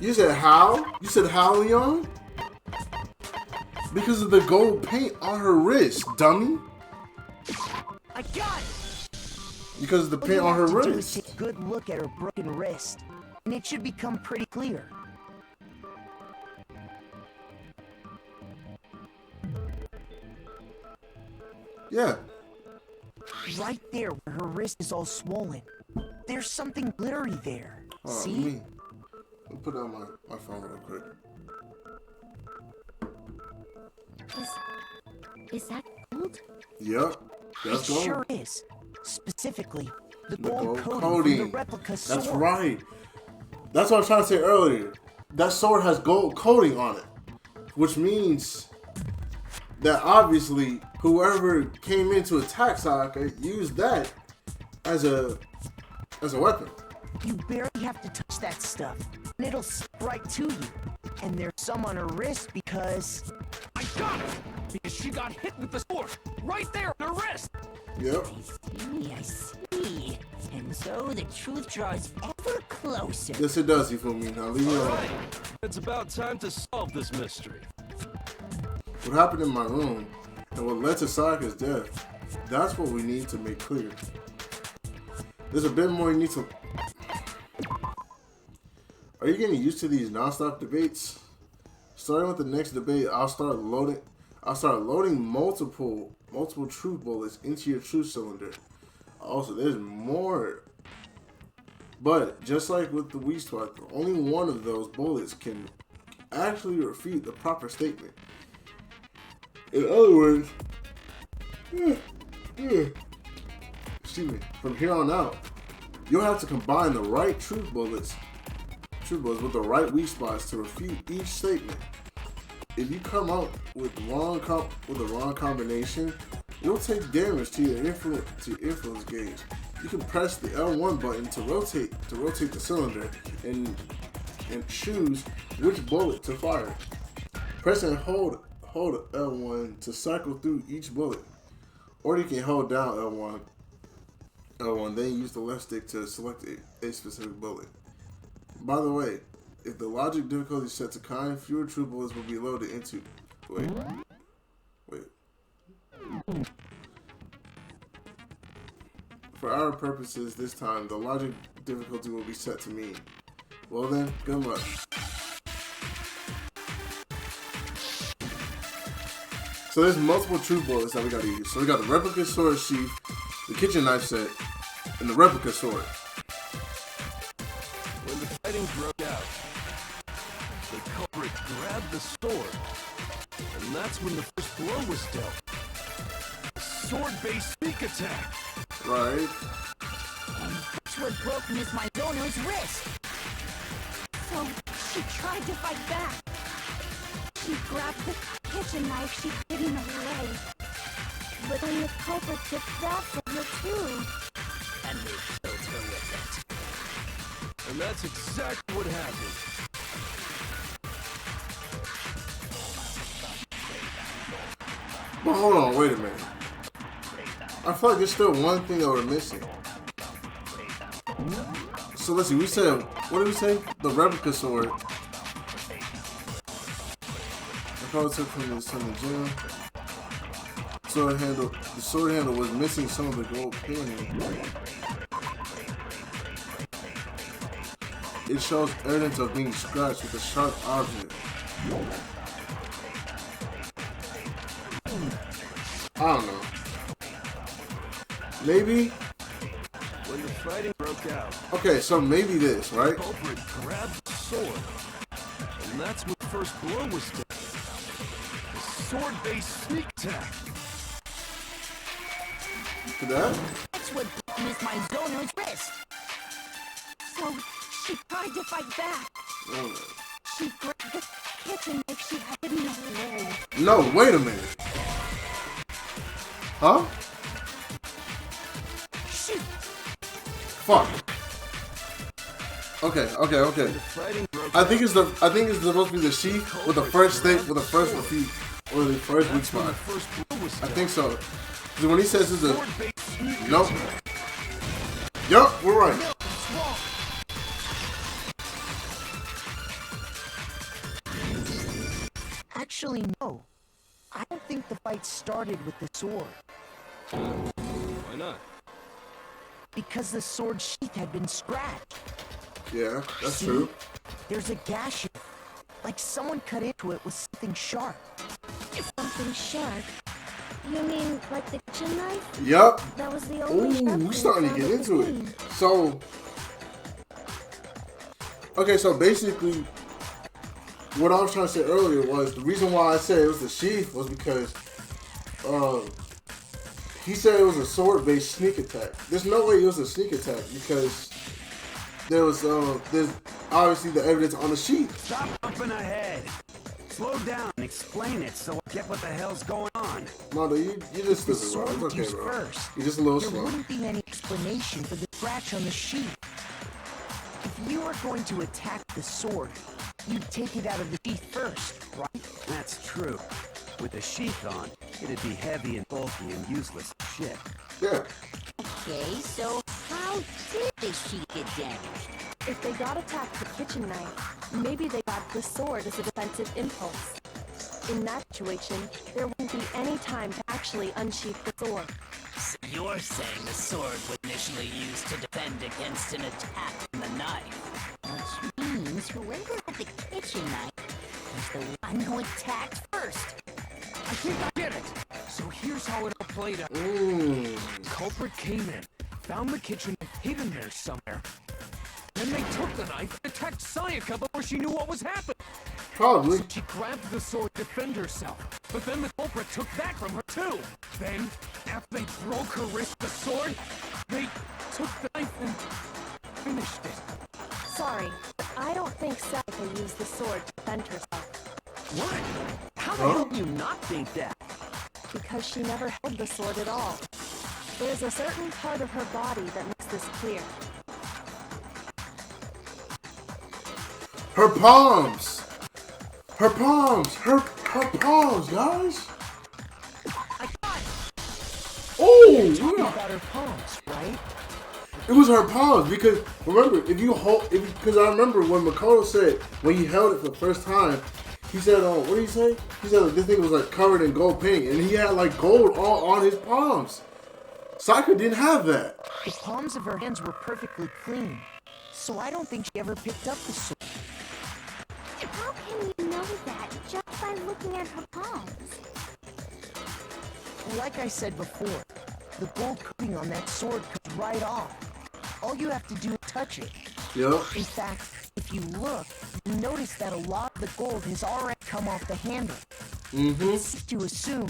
You said how? You said how, Leon? Because of the gold paint on her wrist, dummy. I got it! Because of the All paint you on her have to do is wrist. take a good look at her broken wrist, and it should become pretty clear. Yeah. Right there where her wrist is all swollen. There's something glittery there. See? Let me put down my phone real quick. Is that gold? Yep. That's It gold. sure is. Specifically, the The gold gold coating coating. from the replica sword. That's right. That's what I was trying to say earlier. That sword has gold coating on it, which means that obviously whoever came in to attack Sayaka used that as a weapon. You barely have to touch that stuff, and it'll stick right to you. And there's some on her wrist because... I got it! Because she got hit with the sword right there on her wrist! Yep. I see. And so the truth draws ever closer. Yes, it does, you feel me? Now leave me alone. Alright, it's about time to solve this mystery. What happened in my room and what led to Sayaka's death, that's what we need to make clear. There's a bit more you need to... Are you getting used to these non-stop debates? Starting with the next debate, I'll start loading multiple truth bullets into your truth cylinder. Also, there's more. But just like with the weak spot, only one of those bullets can actually refute the proper statement. In other words, excuse me, from here on out, you'll have to combine the right truth bullets with the right weak spots to refute each statement. If you come out with the wrong combination, you'll take damage to your influence gauge. You can press the L1 button to rotate the cylinder and choose which bullet to fire. Press and hold L1 to cycle through each bullet, or you can hold down L1, then use the left stick to select a specific bullet. By the way, if the logic difficulty is set to kind, fewer true bullets will be loaded into... Wait. For our purposes this time, the logic difficulty will be set to mean. Well then, good luck. So there's multiple true bullets that we gotta use. So we got the replica sword sheath, the kitchen knife set, and the replica sword. When the fighting broke out, the culprit grabbed the sword, and that's when the first blow was dealt. The sword-based sneak attack. Right. That's what broke Miss Mizono's wrist. So she tried to fight back. She grabbed the kitchen knife she hid in her leg. But then the culprit took that from her too. And they killed her with it. And that's exactly what happened. But hold on, wait a minute. I feel like there's still one thing that we're missing. So let's see, we said, what did we say? The replica sword. I probably took from the gym. The sword handle was missing some of the gold painting. It shows evidence of being scratched with a sharp object. I don't know. Maybe. When the fighting broke out, Okay, so maybe this, right? the culprit grabbed the sword. And that's when the first blow was taken. The sword-based sneak attack. To that? That's what broke Miss Mizono's wrist. So she tried to fight back. Oh, She grabbed the kitchen knife she had hidden in her leg. no, wait a minute. Huh? Shoot! Fuck. Okay. The fighting broke I think it's supposed to be the sheath with the first thing, with the first defeat, or the first weak when the spot. first blow was I taken. think so. 'Cause when he says it's a, Sword-based sneak nope. attack. Yup, we're right. Actually, no. I don't think the fight started with the sword. Why not? Because the sword sheath had been scratched. Yeah, that's See? true. There's a gash here. Like someone cut into it with something sharp. Something sharp. You mean like the kitchen knife? Yup. That was the only sharp Ooh, thing we're starting to found get at the into scene. it. So, okay, so basically, what I was trying to say earlier was the reason why I said it was the sheath was because he said it was a sword-based sneak attack. There's no way it was a sneak attack because there's obviously the evidence on the sheath. Stop jumping ahead. Slow down and explain it so I get what the hell's going on. Mother, you just The stupid, bro. sword It's was okay, used bro. first. You're just a little There slow. wouldn't be any explanation for the scratch on the sheath. If you were going to attack the sword, you'd take it out of the sheath first, right? That's true. With the sheath on, it'd be heavy and bulky and useless as shit. Yeah. Okay, so how did the sheet get damaged? If they got attacked with the kitchen knife, maybe they got the sword as a defensive impulse. In that situation, there wouldn't be any time to actually unsheath the sword. So you're saying the sword was initially used to defend against an attack from the knife? Which means whoever had the kitchen knife was the one who attacked first. I think I get it. So here's how it all played out. Mmm. Culprit came in, found the kitchen knife hidden there somewhere. Then they took the knife and attacked Sayaka before she knew what was happening. Probably. So she grabbed the sword to defend herself, but then the culprit took that from her too. Then, after they broke her wrist with the sword, they took the knife and finished it. Sorry, but I don't think Sayaka used the sword to defend herself. What? How the Huh? hell do you not think that? Because she never held the sword at all. There's a certain part of her body that makes this clear. Her palms. Her palms. Her palms, guys. Oh, yeah. About her palms, right? It was her palms because remember, because I remember when Mcdo said when he held it for the first time, he said, what did he say? He said this thing was like covered in gold paint, and he had like gold all on his palms. Sayaka didn't have that. The palms of her hands were perfectly clean, so I don't think she ever picked up the sword. How can you know that just by looking at her palms? Like I said before, the gold coating on that sword comes right off. All you have to do is touch it. Yep. In fact, if you look, you notice that a lot of the gold has already come off the handle. Mm-hmm. It's safe to assume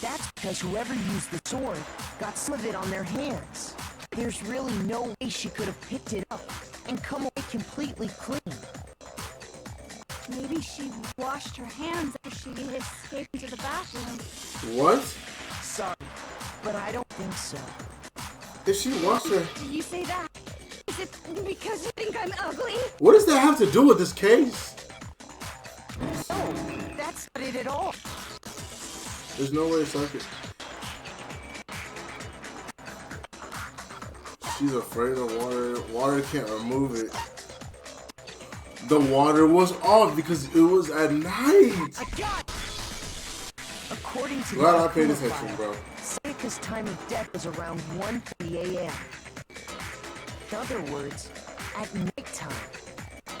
That's because whoever used the sword got some of it on their hands. There's really no way she could have picked it up and come away completely clean. Maybe she washed her hands after she escaped into the bathroom. What? Sorry, but I don't think so. If she washed her... You say that? Is it because you think I'm ugly? What does that have to do with this case? No, that's not it at all. There's no way Sakura... She's afraid of water. Water can't remove it. The water was off because it was at night. According to Glad I paid attention, bro. Sayaka's time of death was around 1:30 a.m. In other words, at nighttime.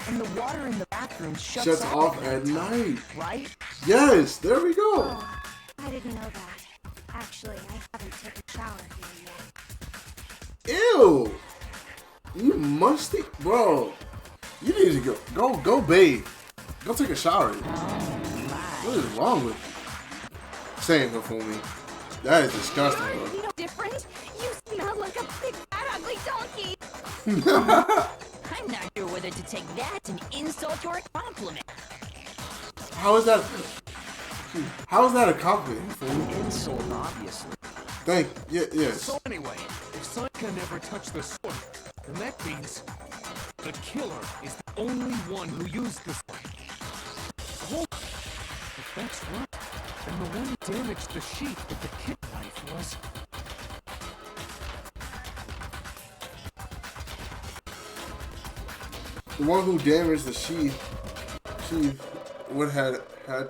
And the water in the bathroom shuts off at night. Right? Yes, there we go. Oh, I didn't know that. Actually, I haven't taken a shower here yet. Ew. You musty, bro. You need to go bathe. Go take a shower. What is wrong with you? Saying her for me. That is disgusting, bro. You're no different. You smell like a big fat ugly donkey. I'm not sure whether to take that as an insult or a compliment. How is that a compliment? An insult, obviously. Yes. So anyway, if Sayaka never touched the sword, then that means the killer is the only one who used the sword. Hold on. If that's right, then the one who damaged the sheath with the kit knife was... The one who damaged the sheath would had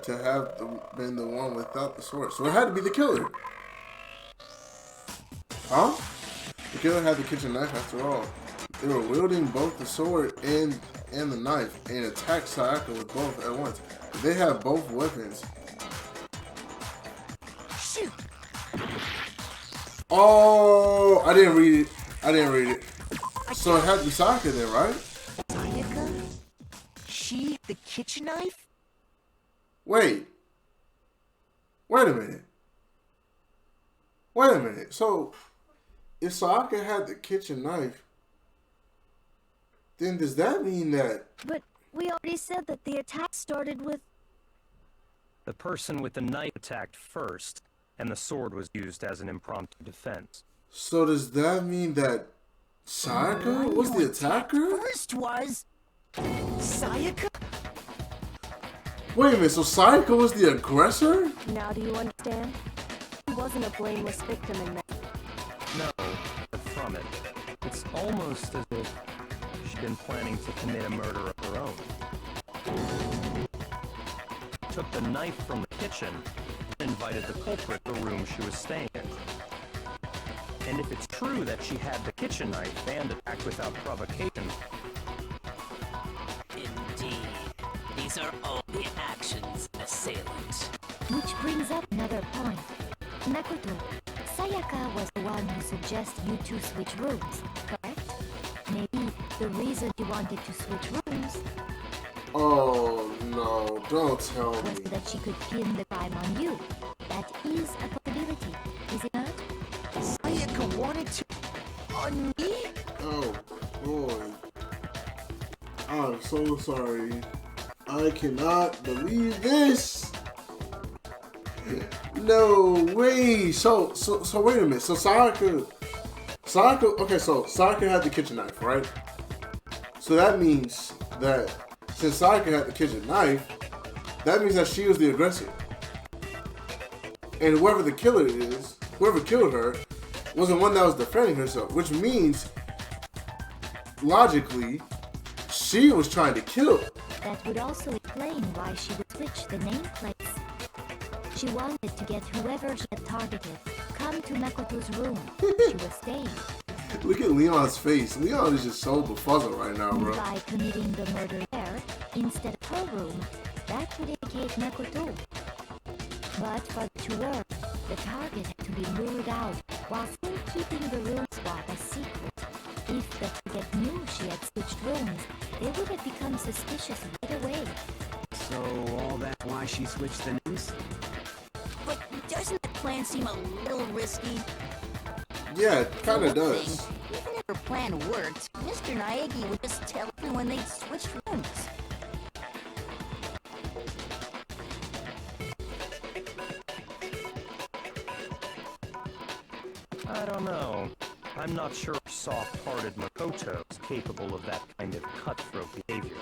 to have been the one without the sword. So it had to be the killer. Huh? The killer had the kitchen knife after all. They were wielding both the sword and the knife and attacked Sayaka with both at once. They had both weapons. Shoot! Oh, I didn't read it. So it had to be Sayaka then, right? Sayaka? She the kitchen knife? Wait a minute. So, if Sayaka had the kitchen knife, then does that mean that... But we already said that the attack started with... The person with the knife attacked first, and the sword was used as an impromptu defense. So does that mean that Sayaka was the attacker? First was... Sayaka? Wait a minute, so Sayaka was the aggressor? Now do you understand? He wasn't a blameless victim in that. No, but from it. It's almost as if she'd been planning to commit a murder of her own. Took the knife from the kitchen and invited the culprit to the room she was staying in. And if it's true that she had the kitchen knife and attacked without provocation... Indeed. These are all the actions of an assailant. Which brings up another point. Makoto, Sayaka was the one who suggested you two switch rooms, correct? Maybe the reason you wanted to switch rooms Oh no, don't tell was me. that she could pin the crime on you. That is a possibility, is it not? Sayaka wanted to... On me? Oh boy. I'm so sorry. I cannot believe this. No way. So wait a minute. So Sayaka, okay, so Sayaka had the kitchen knife, right? So that means that since Sayaka had the kitchen knife, that means that she was the aggressor. And whoever the killer is, whoever killed her, was the one that was defending herself, which means, logically, she was trying to kill. That would also explain why she would switch the nameplates. She wanted to get whoever she had targeted come to Makoto's room she was staying. Look at Leon's face. Leon is just so befuzzled right now, bro. By committing the murder there instead of her room, that would indicate Makoto. But for it to work, the target had to be lured out while still keeping the room swap a secret. If the target knew she had switched rooms, they would have become suspicious right away. So all that's why she switched the names? But doesn't that plan seem a little risky? Yeah, it kind of does. Even if her plan worked, Mr. Naegi would just tell everyone they'd switched rooms. I don't know. I'm not sure soft-hearted Makoto is capable of that kind of cutthroat behavior.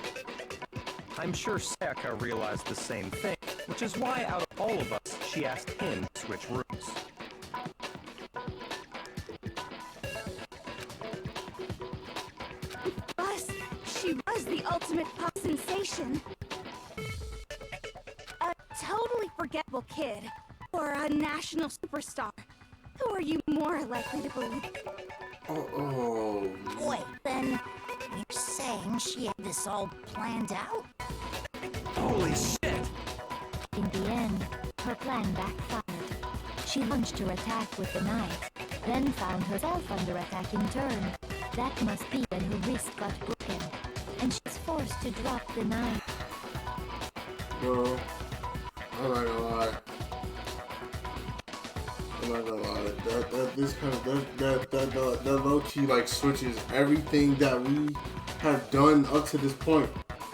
I'm sure Sayaka realized the same thing, which is why out of all of us, she asked him to switch rooms. She was the ultimate pop sensation. A totally forgettable kid, or a national superstar. Who are you more likely to believe? Oh. Wait, then you're saying she had this all planned out? Holy shit! In the end, her plan backfired. She launched her attack with the knife, then found herself under attack in turn. That must be when her wrist got broken, and she's forced to drop the knife. Bro, I'm not gonna lie. That low-key like switches everything that we have done up to this point.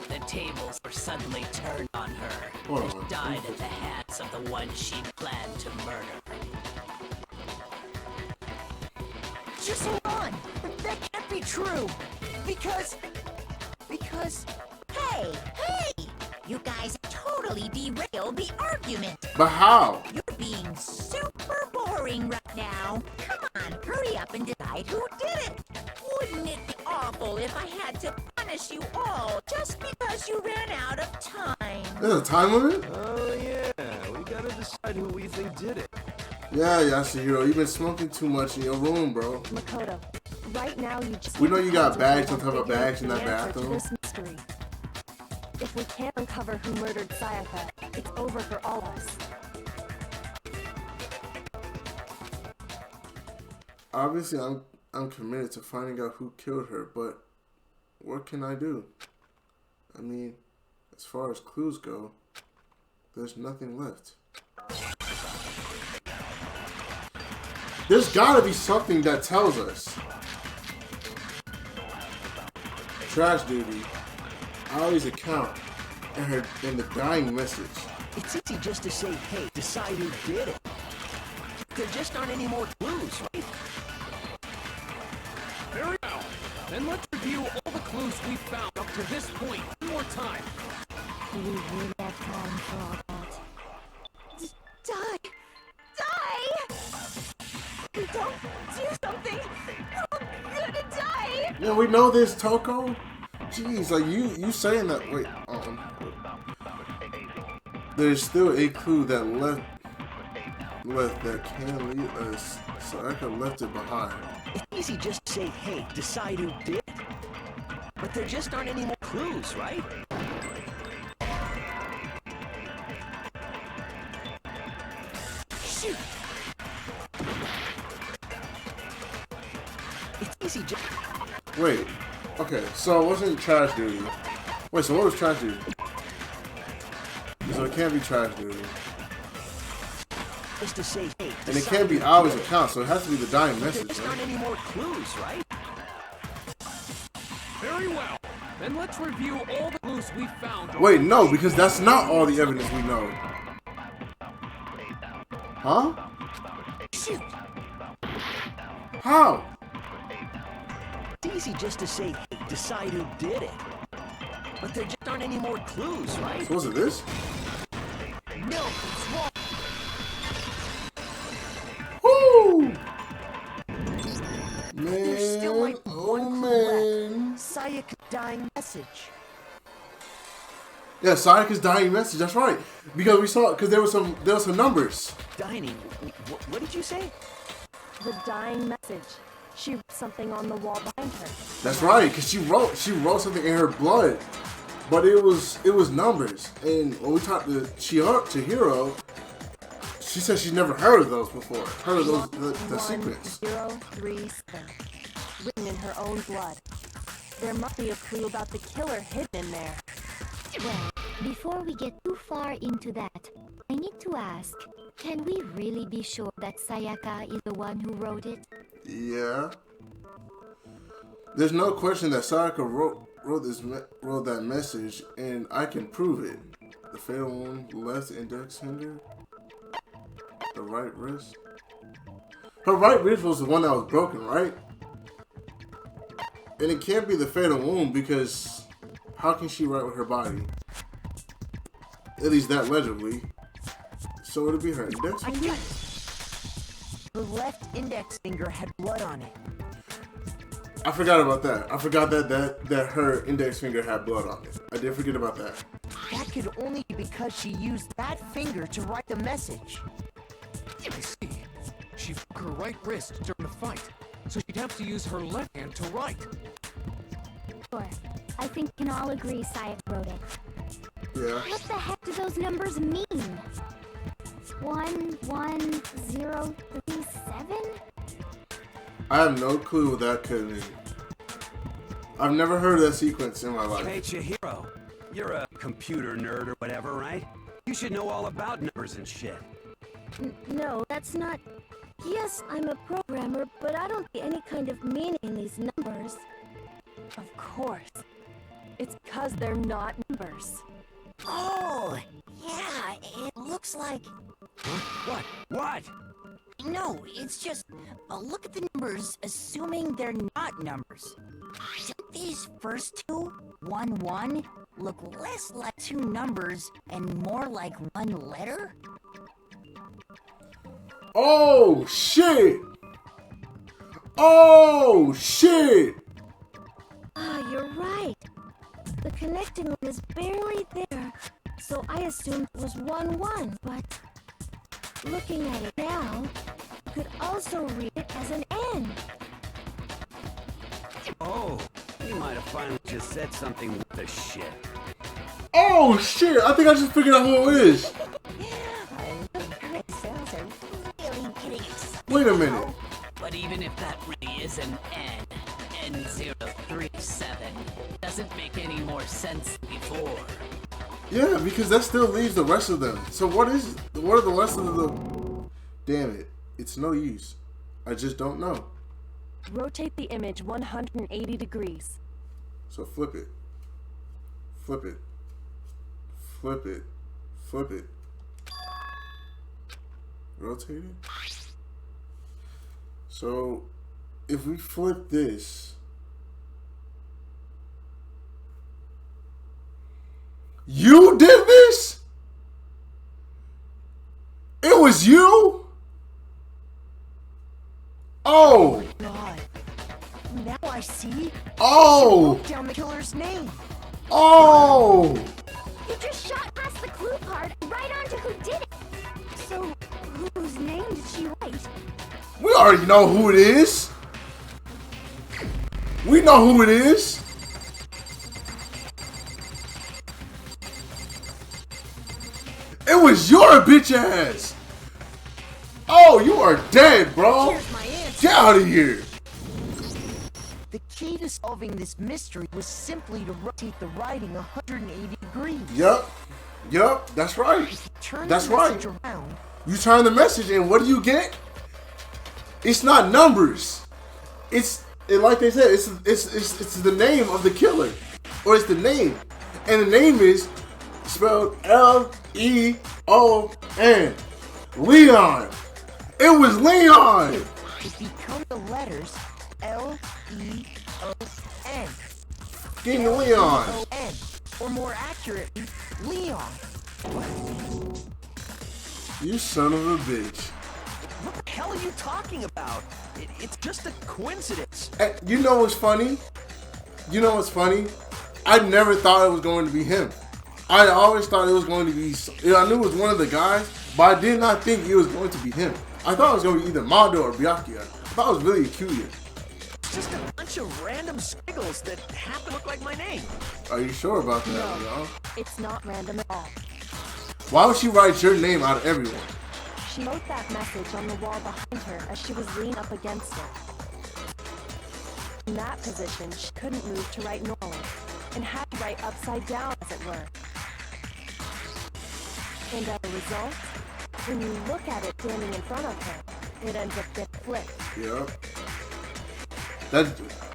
The tables were suddenly turned on her. Hold She on. died at the hands of the one she planned to murder. Just hold on! That can't be true! Because... Hey! You guys totally derailed the argument. But how? You're being super boring right now. Come on, hurry up and decide who did it. Wouldn't it be awful if I had to punish you all just because you ran out of time? There's a time limit? Oh yeah, we gotta decide who we think did it. Yeah, Yasuhiro, you've been smoking too much in your room, bro. Makoto, right now you just... We know you got bags on have top of to bags in figure that out the answer to bathroom. this mystery. If we can't uncover who murdered Sayaka, it's over for all of us. Obviously, I'm committed to finding out who killed her, but what can I do? I mean, as far as clues go, there's nothing left. There's gotta be something that tells us. Trash duty. Ali's account and the dying message. it's easy just to say, hey, decide who did it. There just aren't any more clues, right? Very well. Then let's review all the clues we found up to this point one more time. Do we really have time for all that? Die! Don't do something! We're all gonna die! Yeah, we know this, Toko. Jeez, like you saying that. Wait, there's still a clue that left that can lead us. Sayaka left it behind. It's easy just to say, hey, decide who did it. But there just aren't any more clues, right? Shoot! It's easy just... Wait, okay, so it wasn't trash duty. Wait, so what was trash duty? So it can't be trash duty. Just to say, hey, And it can't be Ali's account, so it has to be the dying there message, just aren't right? any more clues, right? Very well. Then let's review all the clues we found. Wait, no, because that's not all the evidence we know. Huh? Shoot! How? It's easy just to say, hey, decide who did it. But there just aren't any more clues, right? So was it this? No, it's wrong. Woo! There's still like one clue left. Sayaka's dying message. Yeah, Sayaka's dying message. That's right. Because we saw, because there was some numbers. Dining? What did you say? The dying message. She wrote something on the wall behind her. That's right. Because she wrote something in her blood, but it was numbers. And when we talked to Chihiro, she said she's never heard of those before. Heard of those the sequence. 1037. Written in her own blood. There must be a clue about the killer hidden in there. Well, Before we get too far into that, I need to ask, can we really be sure that Sayaka is the one who wrote it? Yeah. There's no question that Sayaka wrote that message, and I can prove it. The fatal wound, left index finger, the right wrist. Her right wrist was the one that was broken, right? And it can't be the fatal wound because how can she write with her body? At least that legibly. So it'll be her index finger? The left index finger had blood on it. I forgot about that. I forgot that her index finger had blood on it. I did forget about that. That could only be because she used that finger to write the message. I see. She broke her right wrist during the fight, so she'd have to use her left hand to write. Sure. I think we can all agree Sayaka wrote it. Yeah. What the heck do those numbers mean? 11037? I have no clue what that could mean. I've never heard of that sequence in my life. Hey, Chihiro, you're a computer nerd or whatever, right? You should know all about numbers and shit. No, that's not... Yes, I'm a programmer, but I don't see any kind of meaning in these numbers. Of course. It's because they're not numbers. Oh, yeah, it looks like... Huh? What? No, it's just... look at the numbers, assuming they're not numbers. Don't these first two, 1-1, look less like two numbers and more like one letter? Oh, shit! Oh, shit! Ah, you're right. The connecting line is barely there, so I assumed it was 1-1, but... Looking at it now, you could also read it as an N. Oh, you might have finally just said something with the shit. Oh, shit! I think I just figured out who it is. Wait a minute. But even if that really is an N037, doesn't make any more sense than before. Yeah, because that still leaves the rest of them. So what are the rest of the... Damn it. It's no use. I just don't know. Rotate the image 180 degrees. So flip it. Flip it. Flip it. Flip it. Rotate it. So if we flip this... You did this? It was you? Oh! God. Now I see. Oh! She wrote down the killer's name. Oh! You just shot past the clue part and right onto who did it. So, whose name did she write? We already know who it is. We know who it is. It was your bitch ass. Oh, you are dead, bro. Here's my answer. Get out of here. The key to solving this mystery was simply to rotate the writing 180 degrees. Yup. That's right. Turn That's the message right. around. You turn the message and what do you get? It's not numbers. Like they said, it's the name of the killer. Or it's the name. And the name is spelled Leon. Leon. It was Leon. It becomes the letters Leon. Give me Leon. L-E-O-N. Or more accurately, Leon. You son of a bitch. What the hell are you talking about? It's just a coincidence. And you know what's funny? I never thought it was going to be him. I always thought it was going to be... I knew it was one of the guys, but I did not think it was going to be him. I thought it was going to be either Mcdo or Byakuya. I thought it was really Akuya. It's just a bunch of random squiggles that happen to look like my name. Are you sure about that, y'all? It's not random at all. Why would she write your name out of everyone? She wrote that message on the wall behind her as she was leaning up against it. In that position, she couldn't move to write normally, and had to write upside down, as it were. And as a result, when you look at it standing in front of her, it ends up getting flipped. Yep.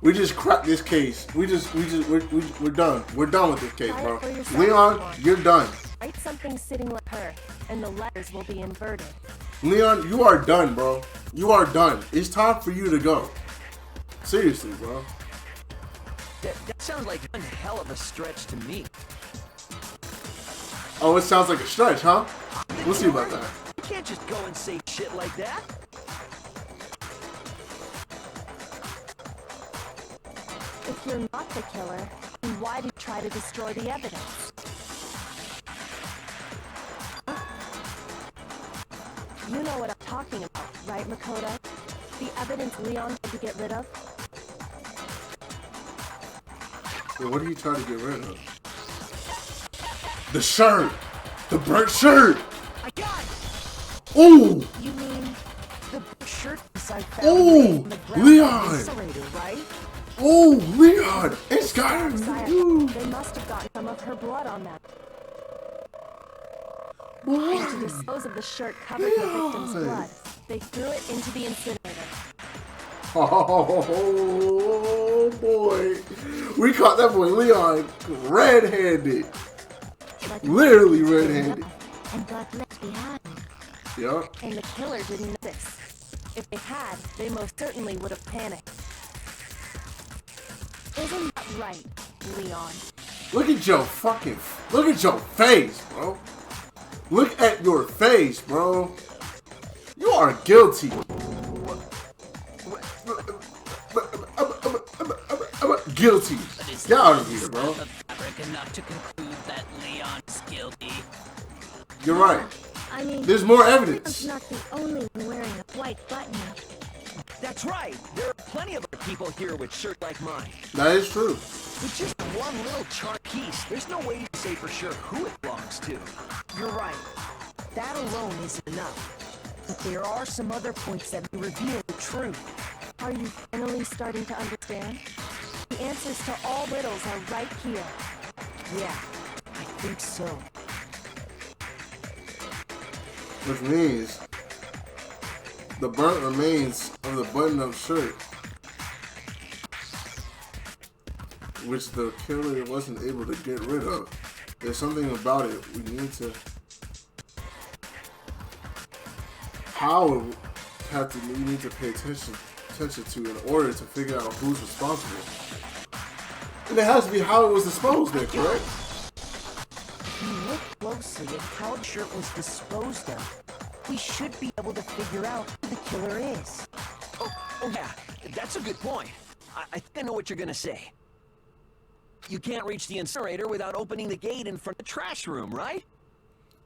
We just cracked this case. We're done. We're done with this case, bro. Leon, you're done. Write something sitting like her, and the letters will be inverted. Leon, you are done, bro. You are done. It's time for you to go. Seriously, bro. That sounds like one hell of a stretch to me. Oh, it sounds like a stretch, huh? We'll see about that. You can't just go and say shit like that. If you're not the killer, then why did you try to destroy the evidence? You know what I'm talking about, right, Mcdo? The evidence Leon had to get rid of? Wait, what are you trying to get rid of? The shirt! The burnt shirt! I got it! Ooh! You mean the shirt I found Ooh! Leon! Right? Oh, Leon! It's got him! They must have gotten some of her blood on that. And to dispose of the shirt covered in the victim's blood, they threw it into the incinerator. Oh boy! We caught that boy Leon red-handed. Literally red-handed. And got left behind. Yup. And the killer didn't notice. If they had, they most certainly would have panicked. Isn't that right, Leon? Look at your face, bro. Look at your face, bro. You are guilty. Guilty. Get out of here, bro. Enough to conclude that Leon's guilty. You're right. I mean, there's more evidence. Leon's not the only one wearing a white button. That's right. There are plenty of other people here with shirts like mine. That is true. With just one little chart piece, there's no way to say for sure who it belongs to. You're right. That alone isn't enough. But there are some other points that reveal the truth. Are you finally starting to understand? The answers to all riddles are right here. Yeah, I think so. Which means the burnt remains of the button-up shirt, which the killer wasn't able to get rid of. There's something about it we need to. We need to pay attention to in order to figure out who's responsible. And it has to be how it was disposed of, correct? If you look closely at how the shirt was disposed of, we should be able to figure out who the killer is. Oh yeah, that's a good point. I think I know what you're gonna say. You can't reach the incinerator without opening the gate in front of the trash room, right?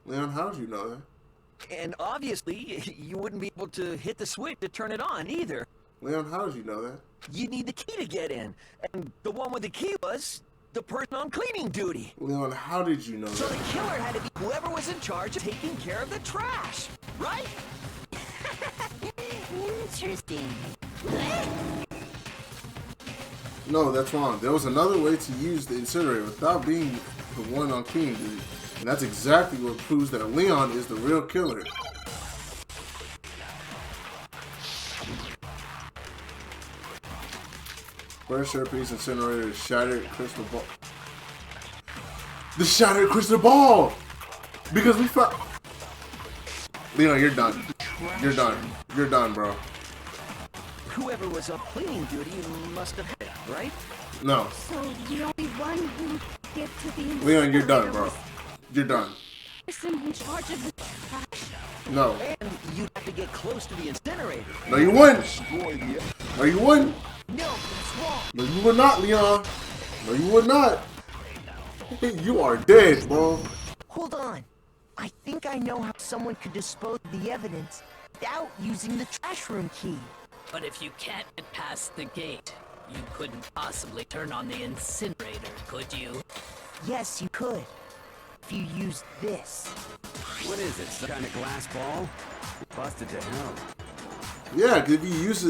Leon, how did you know that? And obviously, you wouldn't be able to hit the switch to turn it on either. Leon, how did you know that? You need the key to get in. And the one with the key was the person on cleaning duty. Leon, how did you know So that? the killer had to be whoever was in charge of taking care of the trash, right? Interesting. No, that's wrong. There was another way to use the incinerator without being the one on cleaning duty. And that's exactly what proves that Leon is the real killer. First shirt-piece incinerator is shattered crystal ball. The shattered crystal ball! Because we found... Leon, you're done. You're done. You're done, bro. Whoever was on cleaning duty must have had it, right? No. So the only one who get to the Leon, you're done, bro. You're done. person in charge of the trash. No. And you'd have to get close to the incinerator. No, you wouldn't. No, you wouldn't. No, that's wrong. No, you would not, Leon. No, you would not. You are dead, bro. Hold on. I think I know how someone could dispose of the evidence without using the trash room key. But if you can't get past the gate, you couldn't possibly turn on the incinerator, could you? Yes, you could. If you used this. What is it, some kind of glass ball? Busted to hell. Yeah, cause if you use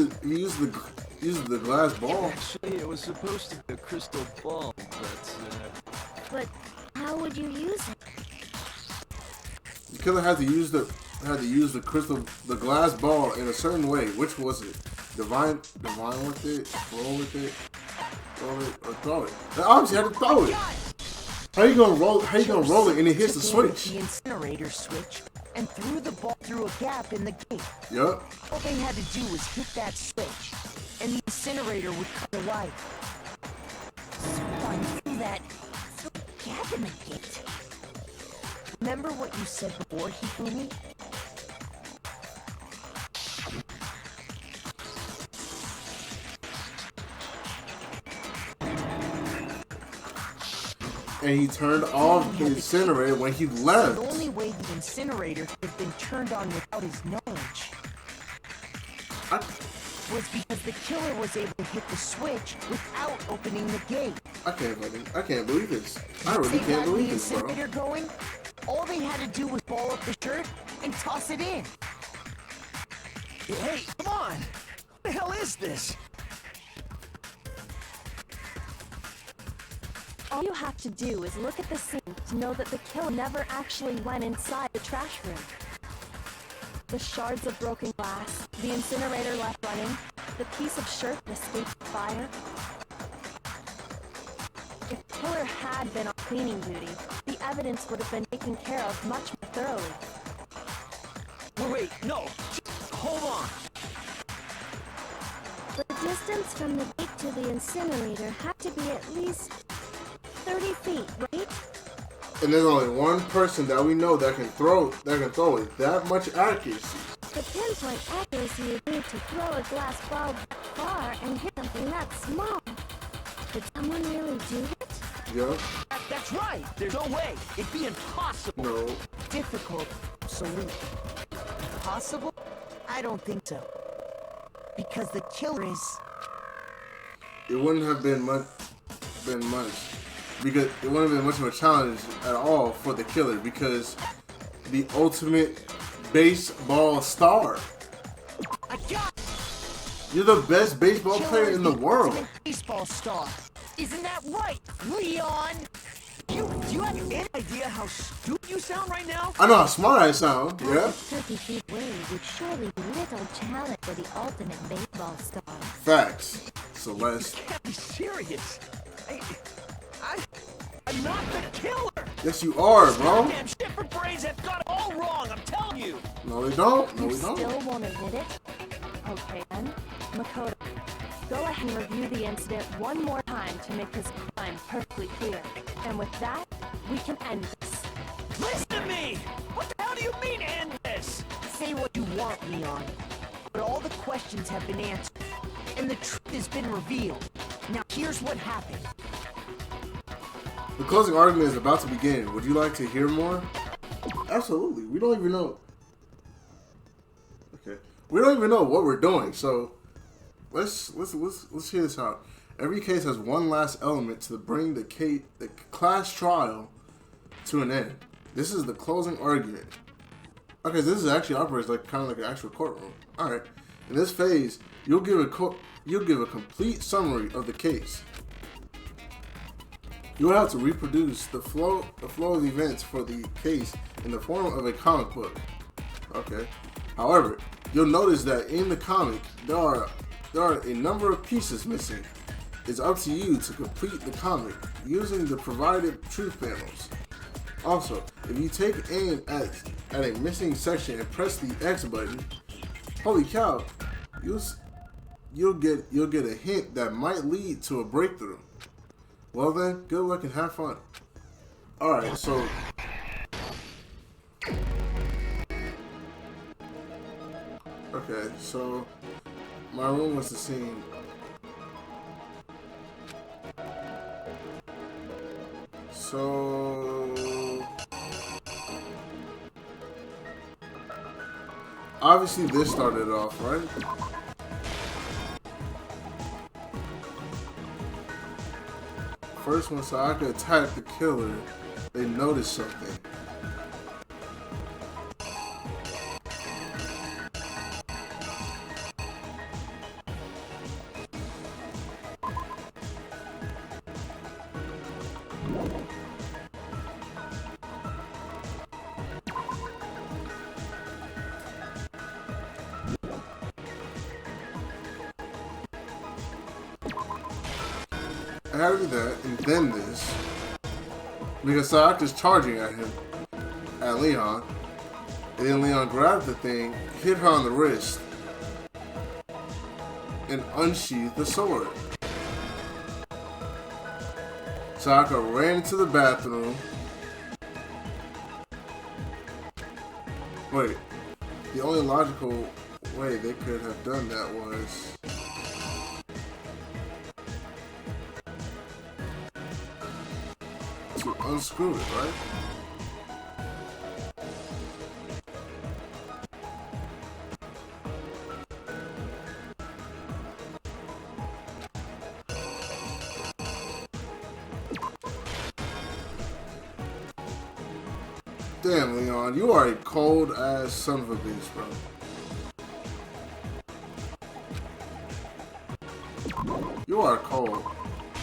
the glass ball. Actually, it was supposed to be a crystal ball, but But how would you use it? The killer had to use the glass ball in a certain way. Which was it? Divine with it, roll with it, or throw it. They obviously had to throw it. How you gonna roll it and it hits the switch? The incinerator switch and threw the ball through a gap in the gate. Yup. All they had to do was hit that switch, and the incinerator would cut the light. Someone threw that gap in the gate. Remember what you said before, Hifumi? And he turned off the incinerator when he left. The only way the incinerator could have been turned on without his knowledge was because the killer was able to hit the switch without opening the gate. I can't believe this. I really can't believe this, bro. The incinerator going, all they had to do was ball up the shirt and toss it in. Hey, come on! What the hell is this? All you have to do is look at the scene to know that the killer never actually went inside the trash room. The shards of broken glass, the incinerator left running, the piece of shirt that escaped fire. If the killer had been on cleaning duty, the evidence would have been taken care of much more thoroughly. Wait, no! Hold on! The distance from the gate to the incinerator had to be at least 30 feet, right? And there's only one person that we know that can throw it that much accuracy. The pinpoint accuracy you need to throw a glass ball that far and hit something that small. Did someone really do it? Yeah. That's right! There's no way! It'd be impossible! No. Difficult, absolutely. Possible? I don't think so. Because the killer is... It wouldn't have been much. Because it wouldn't have been much of a challenge at all for the killer, because the ultimate baseball star. I got it. You're the best baseball player in the world. Ultimate baseball star. Isn't that right, Leon? Do you have any idea how stupid you sound right now? I know how smart I sound, yeah? 30 feet away would surely be little challenge for the ultimate baseball star. Facts, Celeste. You can't be serious. I'm not the killer. Yes, you are, bro. Damn Shepherd brains have got it all wrong. I'm telling you. No, they don't. No, You we don't. still won't admit it? Okay then. Makoto, go ahead and review the incident one more time to make his crime perfectly clear. And with that, we can end this. Listen to me. What the hell do you mean end this? Say what you want, Leon. But all the questions have been answered. And the truth has been revealed. Now here's what happened. The closing argument is about to begin. Would you like to hear more? Absolutely. We don't even know. Okay. We don't even know what we're doing. So let's hear this out. Every case has one last element to bring the class trial to an end. This is the closing argument. Okay, so this is actually operates like kind of like an actual courtroom. All right. In this phase, you'll give a complete summary of the case. You will have to reproduce the flow of the events for the case in the form of a comic book. Okay. However, you'll notice that in the comic there are a number of pieces missing. It's up to you to complete the comic using the provided truth panels. Also, if you take aim at a missing section and press the X button, holy cow, you'll get a hint that might lead to a breakthrough. Well then, good luck and have fun. Alright, so... Okay, so... My room was the scene. So... Obviously this started off, right? First one, so I could attack the killer, they noticed something. I had to do that, and then this. Because Sayaka's charging at him, at Leon. And then Leon grabbed the thing, hit her on the wrist, and unsheathed the sword. Sayaka ran into the bathroom. Wait, the only logical way they could have done that was to unscrew it, right? Damn, Leon, you are a cold ass son of a bitch, bro. You are cold.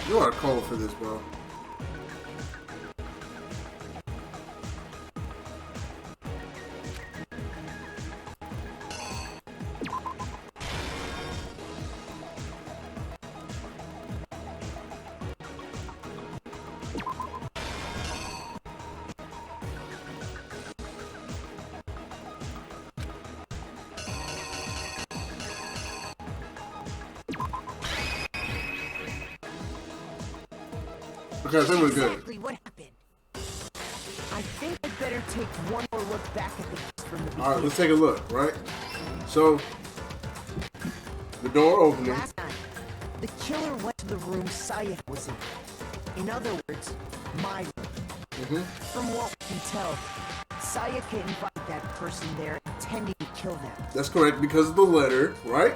You are cold for this, bro. Okay, I think we're good. Exactly what happened. I think I'd better take one more look back at the from the beginning. Alright, let's take a look, right? So, the door opening. Last night, the killer went to the room Sayaka was in. In other words, my room. From what we can tell, Sayaka invited that person there intending to kill them. That's correct, because of the letter, right?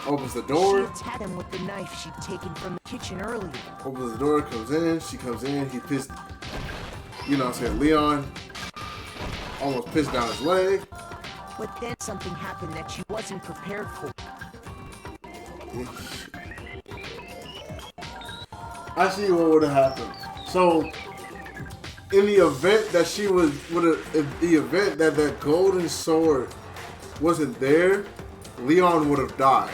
Opens the door. She attacked him with the knife she'd taken from the kitchen earlier. Opens the door, comes in, she comes in, he pissed, you know what I'm saying, Leon almost pissed down his leg. But then something happened that she wasn't prepared for. I see what would have happened. So, in the event that she was, if the event that that golden sword wasn't there, Leon would have died.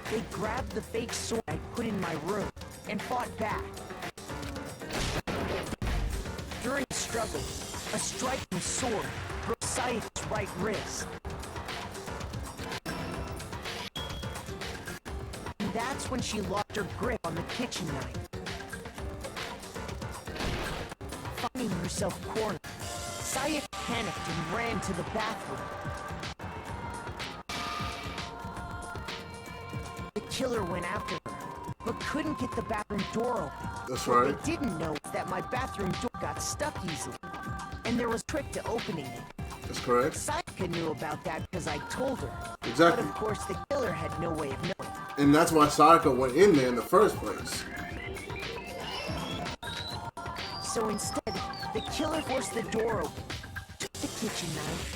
They grabbed the fake sword I put in my room and fought back. During the struggle, a striking sword broke Sayaka's right wrist. And that's when she lost her grip on the kitchen knife. Finding herself cornered, Sayaka panicked and ran to the bathroom. The killer went after her, but couldn't get the bathroom door open. That's What right. they didn't know is that my bathroom door got stuck easily, and there was a trick to opening it. That's correct. Sayaka knew about that because I told her. Exactly. But of course, the killer had no way of knowing. And that's why Sayaka went in there in the first place. So instead, the killer forced the door open, took the kitchen knife,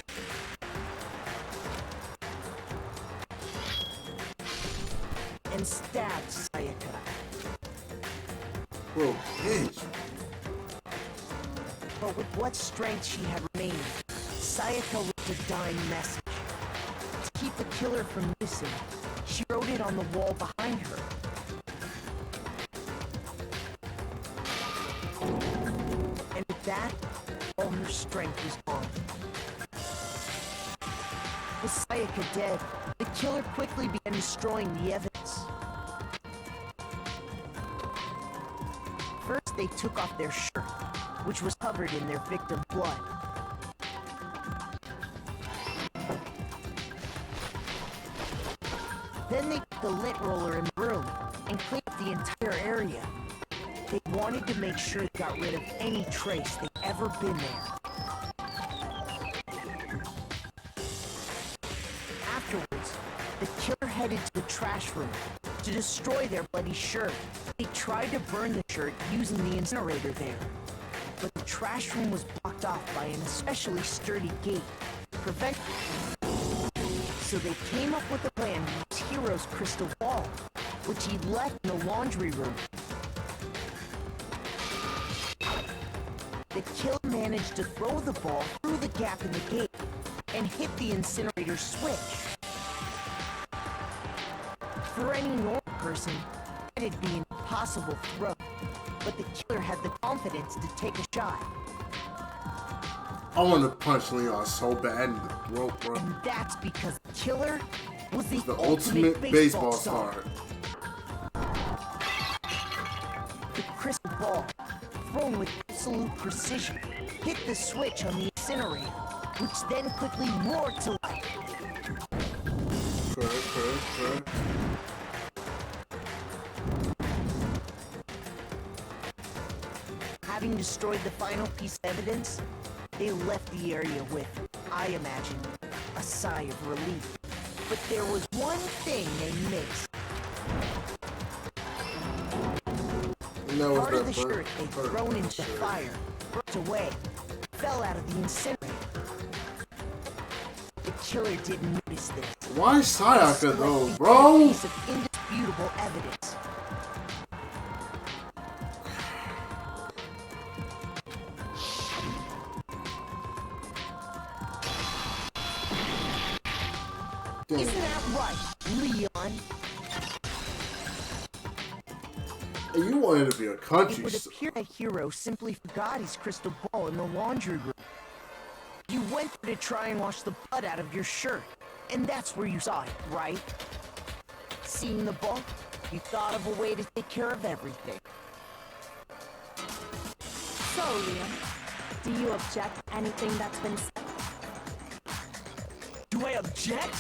and stabbed Sayaka. Bro, bitch. But with what strength she had remaining, Sayaka left a dying message. To keep the killer from missing, she wrote it on the wall behind her. And with that, all her strength was gone. With Sayaka dead, the killer quickly began destroying the evidence. First, they took off their shirt, which was covered in their victim's blood. Then they took the lint roller in the room and cleaned up the entire area. They wanted to make sure they got rid of any trace they'd ever been there. Afterwards, the killer headed to the trash room to destroy their bloody shirt. They tried to burn the shirt using the incinerator there, but the trash room was blocked off by an especially sturdy gate, preventing. So they came up with a plan to use Hero's crystal ball, which he left in the laundry room. The killer managed to throw the ball through the gap in the gate and hit the incinerator switch. For any normal person, that'd be an impossible throw, but the killer had the confidence to take a shot. I want to punch Leon so bad in the throat, bro. And that's because the killer was the ultimate baseball star. The crystal ball, thrown with absolute precision, hit the switch on the incinerator, which then quickly roared to life. Correct. Having destroyed the final piece of evidence, they left the area with, I imagine, a sigh of relief. But there was one thing they missed. Part of the shirt they'd thrown into the fire, burnt away, fell out of the incinerator. The killer didn't notice this. Why Sayaka though, bro? Piece of indisputable evidence. Isn't that right, Leon? Hey, you wanted to be a country It would appear a hero simply forgot his crystal ball in the laundry room. You went there to try and wash the blood out of your shirt, and that's where you saw it, right? Seeing the ball, you thought of a way to take care of everything. So, Leon, do you object to anything that's been said? Do I object?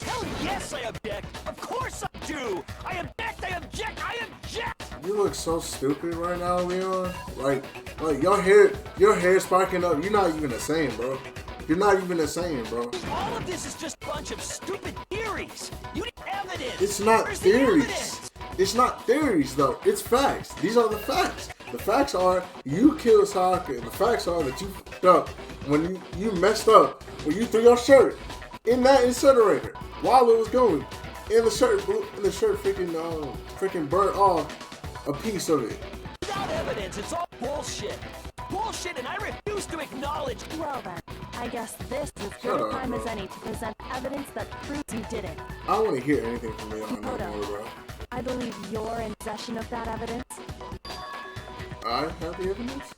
Hell yes, I object! Of course I do! I object! I object! You look so stupid right now, Leon. Like your hair sparking up. You're not even the same, bro. You're not even the same, bro. All of this is just a bunch of stupid theories. You need evidence. It's not Where's theories. The evidence? It's not theories, though. It's facts. These are the facts. The facts are you killed Sayaka, and the facts are that you fucked up when you messed up when you threw your shirt in that incinerator while it was going. And the shirt freaking burnt off a piece of it. Without evidence, it's all bullshit. Bullshit, and I refuse to acknowledge. Well then, I guess this is as good a time as any to present evidence that proves you did it. I don't want to hear anything from Leon no more, bro. I believe you're in possession of that evidence. I have the evidence?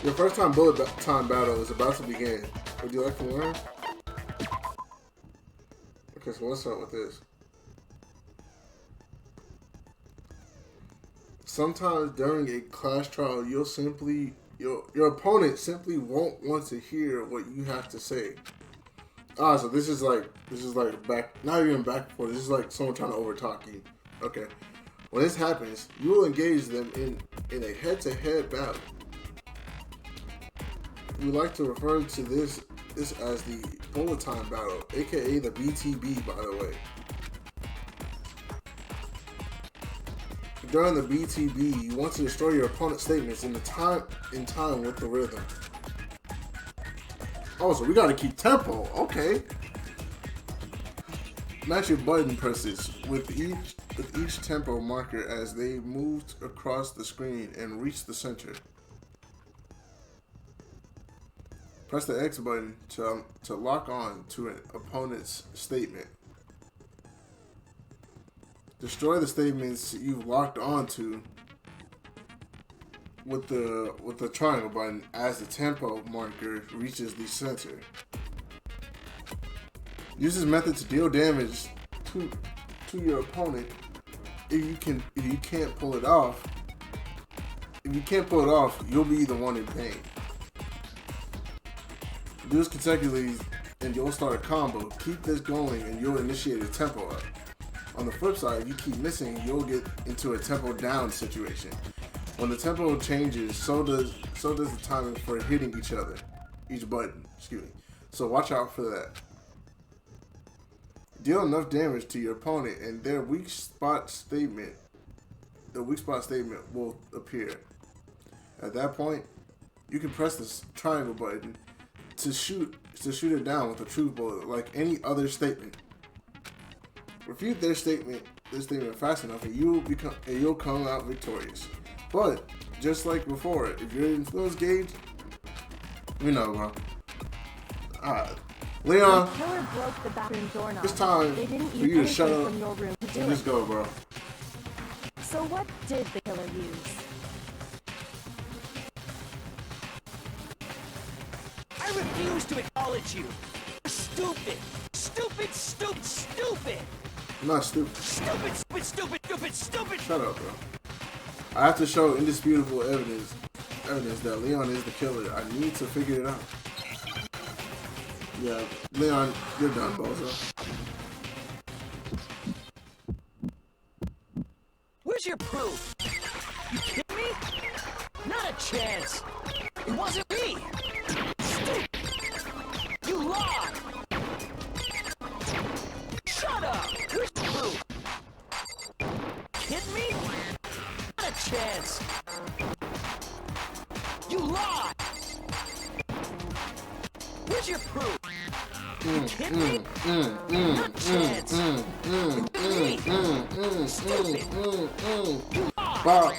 Your first time bullet time battle is about to begin. Would you like to learn? Okay, so let's start with this. Sometimes during a class trial, your opponent simply won't want to hear what you have to say. So this is like back, not even back and forth. This is like someone trying to overtalk you. Okay. When this happens, you will engage them in a head-to-head battle. We like to refer to this as the bullet time battle, aka the BTB, by the way. During the BTB, you want to destroy your opponent's statements in time with the rhythm. Oh, so we gotta keep tempo. Okay. Match your button presses with each tempo marker as they move across the screen and reach the center. Press the X button to lock on to an opponent's statement. Destroy the statements you've locked onto with the triangle button as the tempo marker reaches the center. Use this method to deal damage to your opponent. If you can't pull it off, you'll be the one in pain. Do this consecutively and you'll start a combo. Keep this going and you'll initiate a tempo up. On the flip side, if you keep missing, you'll get into a tempo down situation. When the tempo changes, so does the timing for hitting each button. Excuse me. So watch out for that. Deal enough damage to your opponent, and their weak spot statement will appear. At that point, you can press the triangle button to shoot it down with a truth bullet, like any other statement. Refute their statement fast enough, and you'll come out victorious. But just like before, if your influence gauge, we know, bro. Leon, The killer broke the bathroom doorknob. it's time They didn't for use you to shut anything up from your room to do and just it. go, bro. So what did the killer use? I refuse to acknowledge you. You're stupid. Stupid, stupid, stupid. I'm not stupid. Stupid, stupid, stupid, stupid, stupid. Shut up, bro. I have to show indisputable evidence that Leon is the killer. I need to figure it out. Yeah, Leon, you're done, bozo. Where's your proof? You kidding me? Not a chance. It wasn't me. Stupid. You lied. Shut up. Where's the proof? Kidding me? Not a chance. You lied. Where's your proof? You kidding me? Not a chance. Stupid. You lied. Bop,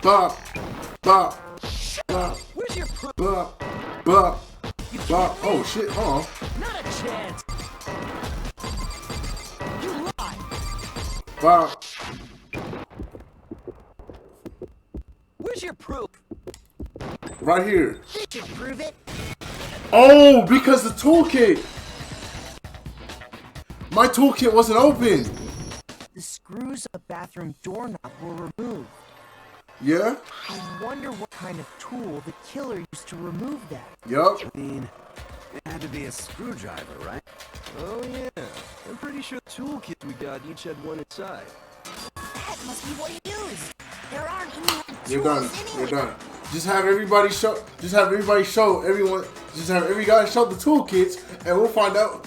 bop, bop, bop, Where's your proof? bop, bop, bop. Oh shit, hold on. Not a chance. You lied. Bop. Where's your proof? Right here. This should prove it. Oh, because the toolkit. My toolkit wasn't open. The screws of the bathroom doorknob were removed. Yeah? I wonder what kind of tool the killer used to remove that. Yup. I mean, it had to be a screwdriver, right? Oh yeah, I'm pretty sure the toolkit we got each had one inside. That must be what he used. There aren't any tools You're done. anyway. You're done. Just have everybody show everyone. Just have every guy show the toolkits, and we'll find out.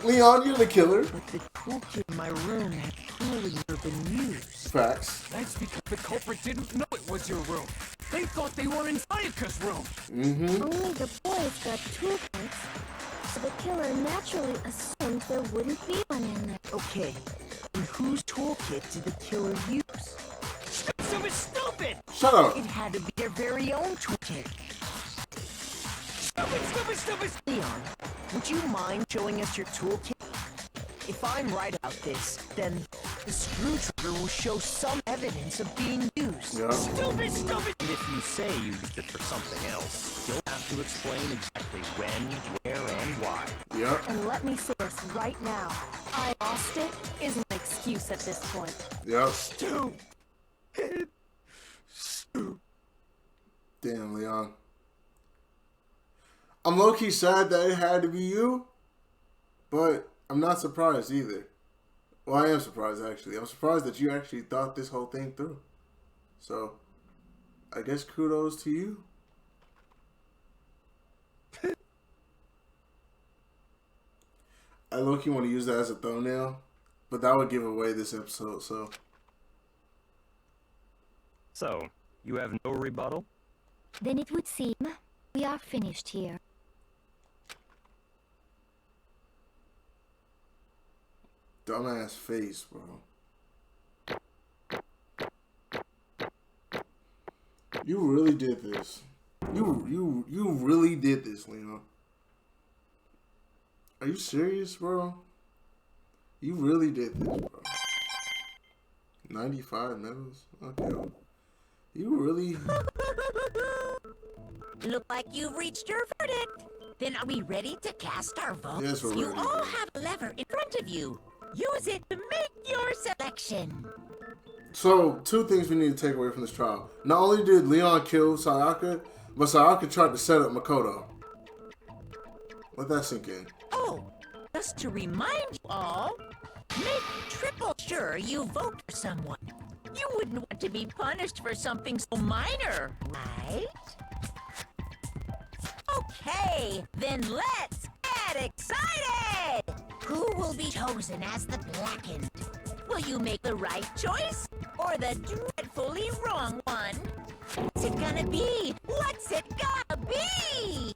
Leon, you're the killer. But the toolkit in my room had clearly never been used. Facts. That's because the culprit didn't know it was your room. They thought they were in Sayaka's room. Mm-hmm. Only the boys got toolkits, so the killer naturally assumed there wouldn't be one in there. Okay, and whose toolkit did the killer use? Stupid, stupid! Shut up. It had to be their very own toolkit. Stupid, stupid, stupid! Leon, would you mind showing us your toolkit? If I'm right about this, then the screwdriver will show some evidence of being used. Yeah. Stupid, stupid! And if you say you used it for something else, you'll have to explain exactly when, where, and why. Yep. And let me say this right now. I lost it is an excuse at this point. Yep. Stupid! Damn, Leon. I'm low-key sad that it had to be you, but I'm not surprised either. Well, I am surprised, actually. I'm surprised that you actually thought this whole thing through. So, I guess kudos to you. I low-key want to use that as a thumbnail, but that would give away this episode, so... So, you have no rebuttal? Then it would seem we are finished here. Dumbass face, bro. You really did this. You really did this, Leon. Are you serious, bro? You really did this, bro. 95 medals? Okay. You really... Look like you've reached your verdict. Then are we ready to cast our votes? Yes, we're You ready. all have a lever in front of you. Use it to make your selection. So, two things we need to take away from this trial. Not only did Leon kill Sayaka, but Sayaka tried to set up Mcdo. Let that sink in. Oh, just to remind you all, make triple sure you vote for someone. You wouldn't want to be punished for something so minor, right? Okay, then let's get excited! Who will be chosen as the Blackened? Will you make the right choice or the dreadfully wrong one? What's it gonna be? What's it gonna be?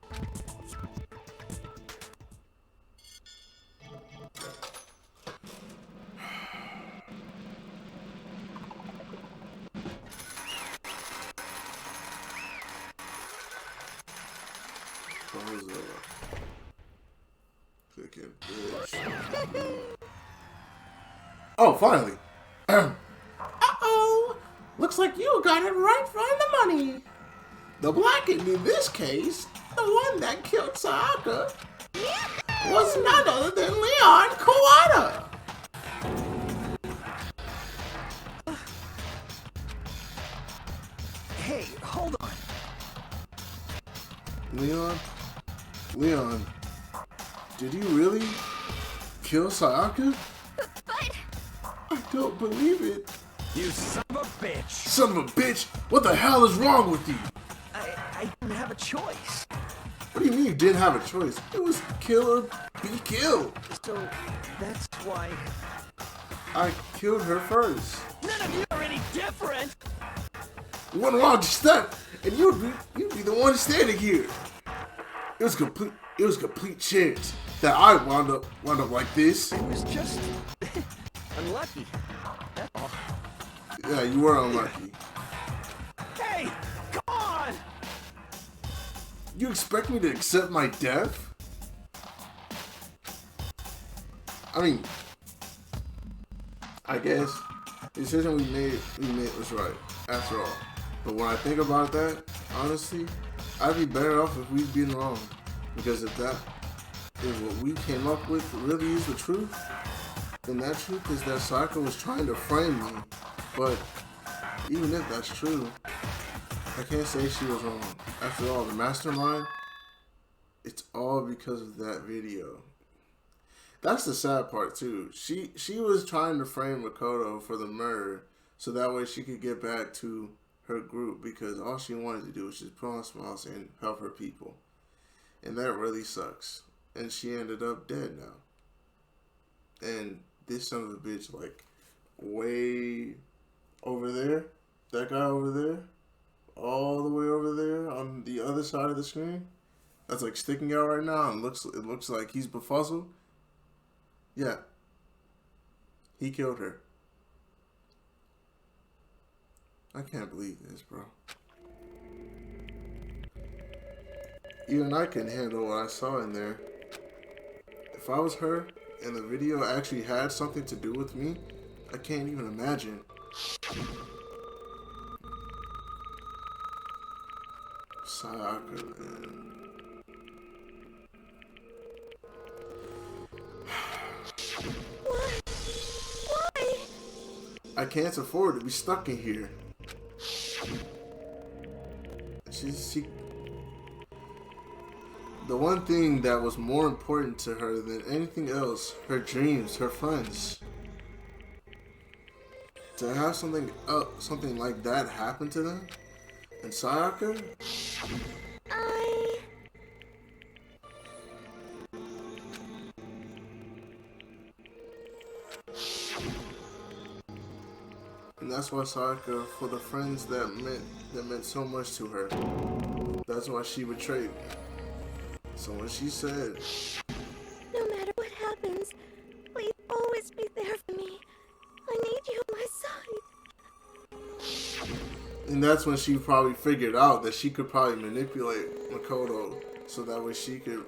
Clicking bitch. Oh, finally. Uh-oh! Looks like you got it right from the money. The blackened in this case, the one that killed Sayaka, was none other than Leon Kawada. Hey, hold on. Leon, did you really kill Sayaka? But... I don't believe it. You son of a bitch. Son of a bitch, what the hell is wrong with you? I didn't have a choice. What do you mean you didn't have a choice? It was kill or be killed. So, that's why... I killed her first. None of you are any different! One wrong step, and you'd be the one standing here. It was complete chance that I wound up like this. I was just unlucky. That's all. Yeah, you were unlucky. Hey, come on! You expect me to accept my death? I mean, I guess the decision we made was right, after all. But when I think about that, honestly, I'd be better off if we'd been wrong. Because if what we came up with really is the truth, then that truth is that Sayaka was trying to frame me. But even if that's true, I can't say she was wrong. After all, the mastermind, it's all because of that video. That's the sad part too. She was trying to frame Makoto for the murder so that way she could get back to her group because all she wanted to do was just put on smiles and help her people. And that really sucks. And she ended up dead now. And this son of a bitch, like, way over there, that guy over there, all the way over there on the other side of the screen, that's like sticking out right now and it looks like he's befuzzled. Yeah. He killed her. I can't believe this, bro. Even I couldn't handle what I saw in there. If I was her and the video actually had something to do with me, I can't even imagine. Sayaka, man. Why? I can't afford to be stuck in here. The one thing that was more important to her than anything else, her dreams, her friends. To have something like that happen to them, and Sayaka. And that's why Sayaka, for the friends that meant so much to her, that's why she betrayed me. So when she said, no matter what happens, please always be there for me. I need you on my side. And that's when she probably figured out that she could probably manipulate Makoto so that way she could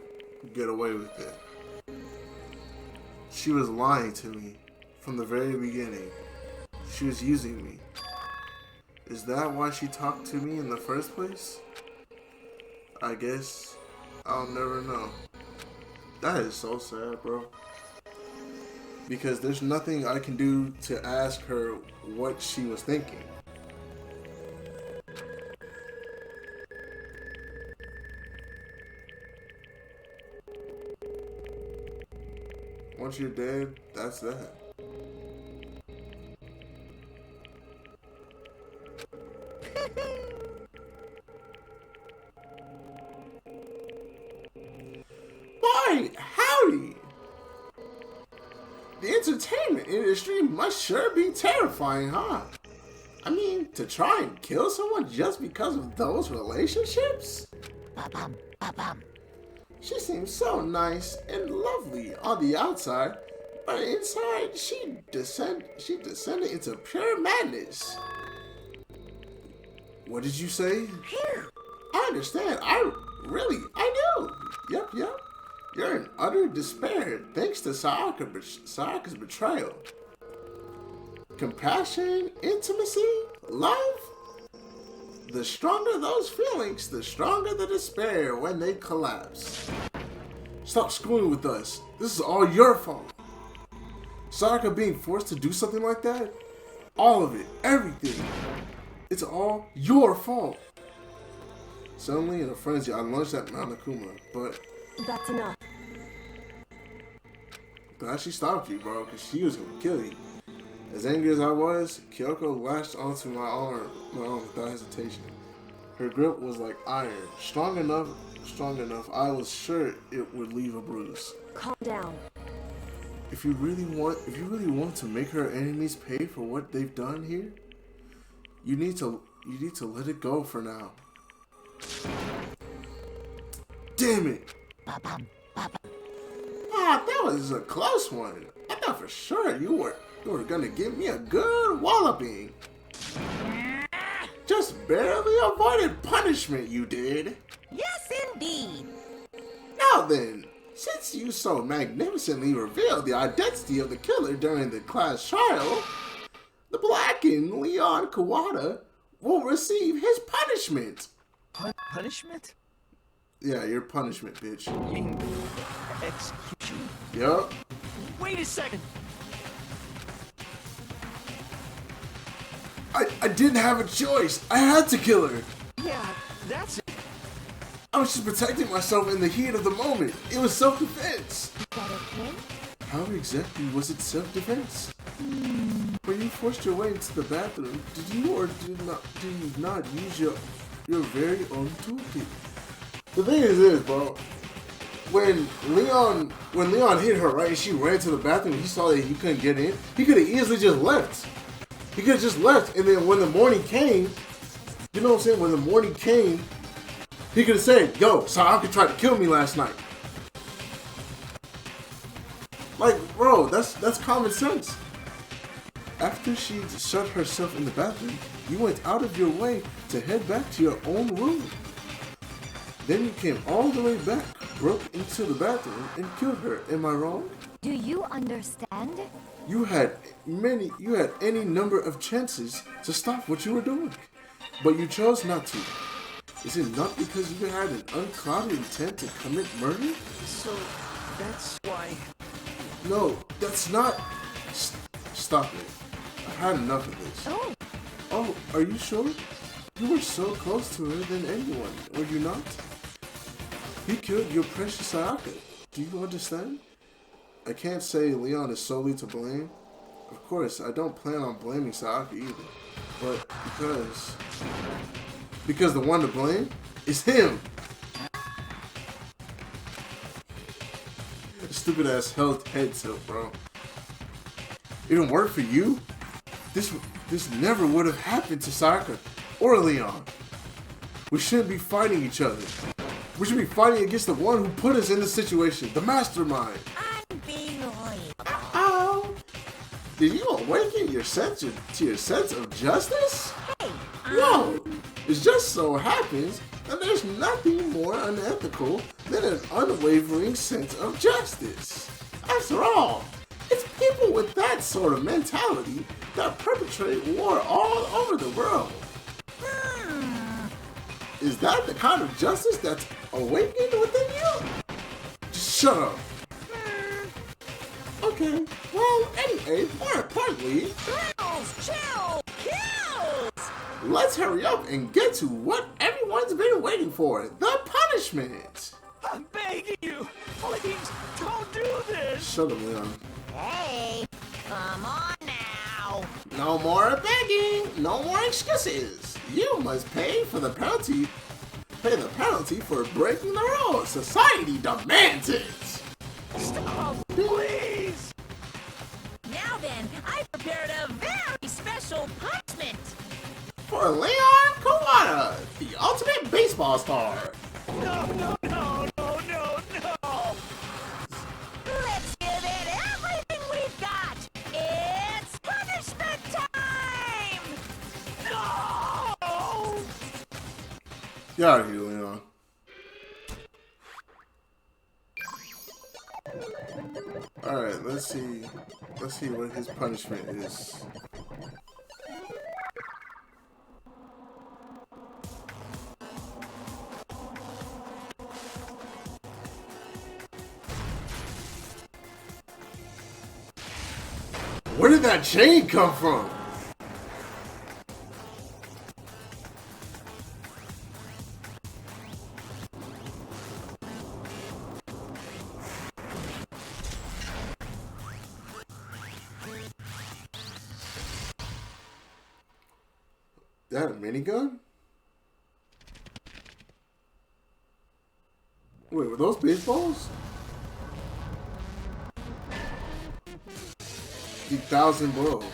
get away with it. She was lying to me from the very beginning. She was using me. Is that why she talked to me in the first place? I guess I'll never know. That is so sad, bro. Because there's nothing I can do to ask her what she was thinking. Once you're dead, that's that. Boy, howdy! The entertainment industry must sure be terrifying, huh? I mean, to try and kill someone just because of those relationships? She seems so nice and lovely on the outside, but inside she descended into pure madness. What did you say? I understand. I do. Yep. You're in utter despair thanks to Sayaka's betrayal. Compassion, intimacy, love? The stronger those feelings, the stronger the despair when they collapse. Stop screwing with us. This is all your fault. Sayaka being forced to do something like that? All of it. Everything. It's all your fault. Suddenly, in a frenzy, I lunged at Nanakuma, but... That's enough. Glad she stopped you, bro, because she was going to kill you. As angry as I was, Kyoko lashed onto my arm without hesitation. Her grip was like iron, strong enough I was sure it would leave a bruise. Calm down. If you really want to make her enemies pay for what they've done here, you need to let it go for now. Damn it! Ah, that was a close one. I thought for sure you were gonna give me a good walloping. Just barely avoided punishment, you did. Yes, indeed. Now then, since you so magnificently revealed the identity of the killer during the class trial, the blackened Leon Kawada will receive his punishment. Punishment? Yeah, your punishment, bitch. Execution? Yup. Wait a second. I didn't have a choice. I had to kill her. Yeah, that's it. I was just protecting myself in the heat of the moment. It was self-defense. Is that okay? How exactly was it self-defense? When you forced your way into the bathroom, did you or did you not use your very own toolkit? The thing is this, bro. When Leon hit her, right, and she ran to the bathroom and he saw that he couldn't get in, he could have easily just left. He could have just left, and then when the morning came, you know what I'm saying? When the morning came, he could have said, yo, Sayaka tried to kill me last night. Like, bro, that's common sense. After she shut herself in the bathroom, you went out of your way to head back to your own room. Then you came all the way back, broke into the bathroom, and killed her. Am I wrong? Do you understand? You had any number of chances to stop what you were doing, but you chose not to. Is it not because you had an unclouded intent to commit murder? So, that's why... No, that's not... Stop it. I had enough of this. Oh, are you sure? You were so close to her than anyone, were you not? He killed your precious Sayaka. Do you understand? I can't say Leon is solely to blame. Of course, I don't plan on blaming Sayaka either. But because the one to blame is him. Stupid ass head tilt, bro. It didn't work for you. This never would have happened to Sayaka or Leon. We shouldn't be fighting each other. We should be fighting against the one who put us in this situation, the mastermind. Uh-oh. Did you awaken your sense of justice? Hey, No. It just so happens that there's nothing more unethical than an unwavering sense of justice. After all, it's people with that sort of mentality that perpetrate war all over the world. Is that the kind of justice that's awakened within you? Just shut up. Okay, well, anyway, more importantly, chill, kills! Let's hurry up and get to what everyone's been waiting for, the punishment. I'm begging you, please don't do this. Shut up, Leon. Hey, come on now. No more begging, no more excuses. You must pay the penalty for breaking the rules. Society demands it. Stop, please. Now then, I prepared a very special punishment. For Leon Kawada, the ultimate baseball star. No. Let's give it everything we've got. It's punishment time. No! Get out of here, Leon. Alright, let's see what his punishment is. Where did that chain come from? Is that a minigun? Wait, were those baseballs? The 1,000 blow.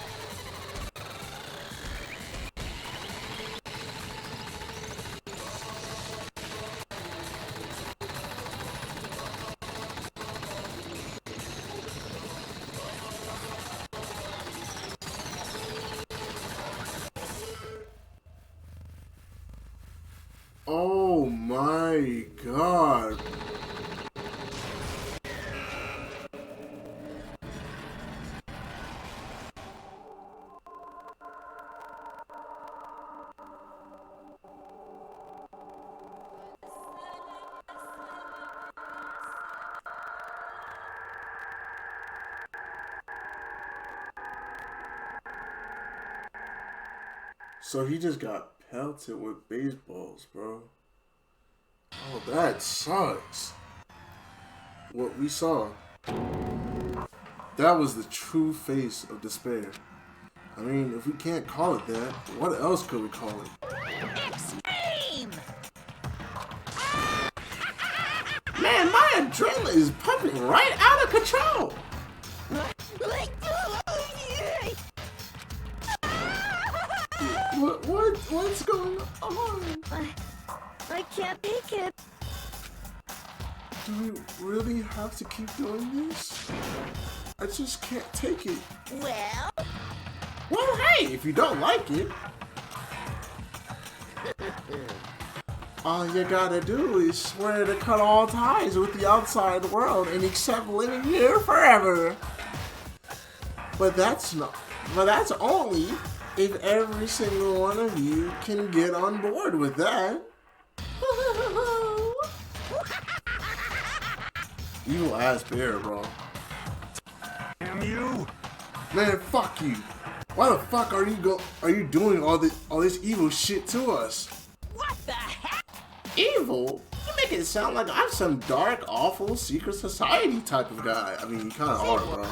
Oh my god. So he just got pelted with baseballs, bro. Oh, that sucks. What we saw. That was the true face of despair. I mean, if we can't call it that, what else could we call it? Extreme! Man, my adrenaline is pumping right out of control. What's going on? I can't take it. Do we really have to keep doing this? I just can't take it. Well, hey, if you don't like it, all you gotta do is swear to cut all ties with the outside world and accept living here forever. But that's only if every single one of you can get on board with that. Evil ass bear, bro. Damn you! Man, fuck you. Why the fuck are you doing all this evil shit to us? What the heck? Evil? You make it sound like I'm some dark, awful, secret society type of guy. I mean, you kind of are, bro.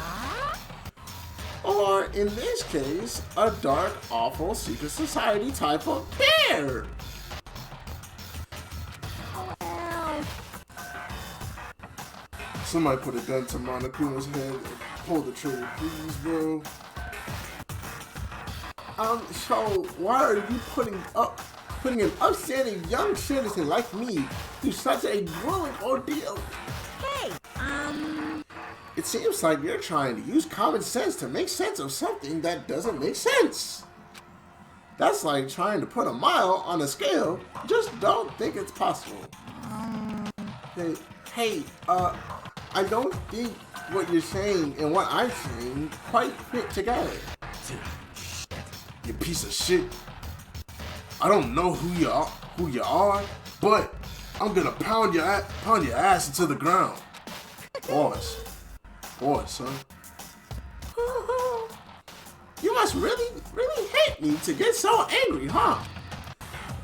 Or, in this case, a dark, awful, secret society type of bear. Somebody put a gun to Monokuma's head and pull the trigger, please, bro. So why are you putting an upstanding young citizen like me through such a grueling ordeal? Hey, It seems like you're trying to use common sense to make sense of something that doesn't make sense. That's like trying to put a mile on a scale. Just don't think it's possible. Hey, I don't think what you're saying and what I'm saying quite fit together. You piece of shit. I don't know who you are, but I'm gonna pound your ass into the ground. Boys, son. You must really hate me to get so angry, huh?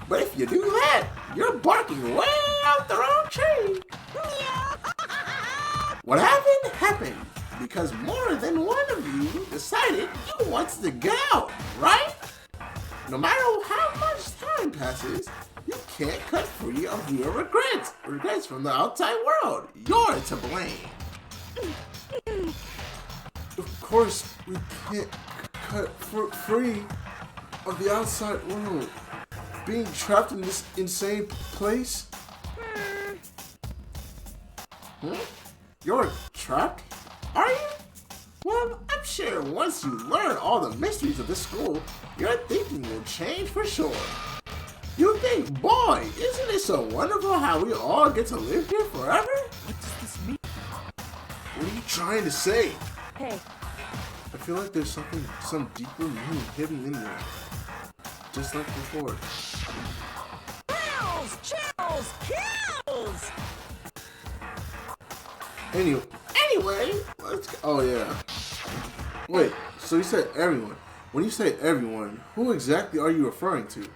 But if you do that, you're barking way out the wrong tree. What happened because more than one of you decided you want to get out, right? No matter how much time passes, you can't cut free of your regrets from the outside world. You're to blame. Of course, we can't cut free of the outside world. Being trapped in this insane place? You're trapped? Are you? Well, I'm sure once you learn all the mysteries of this school, your thinking will change for sure. You think, boy, isn't it so wonderful how we all get to live here forever? What does this mean? What are you trying to say? Hey, I feel like there's some deeper meaning hidden in there. Just like before. Chills, kills! Anyway, let's go. Oh yeah. Wait, So you said everyone. When you say everyone, who exactly are you referring to?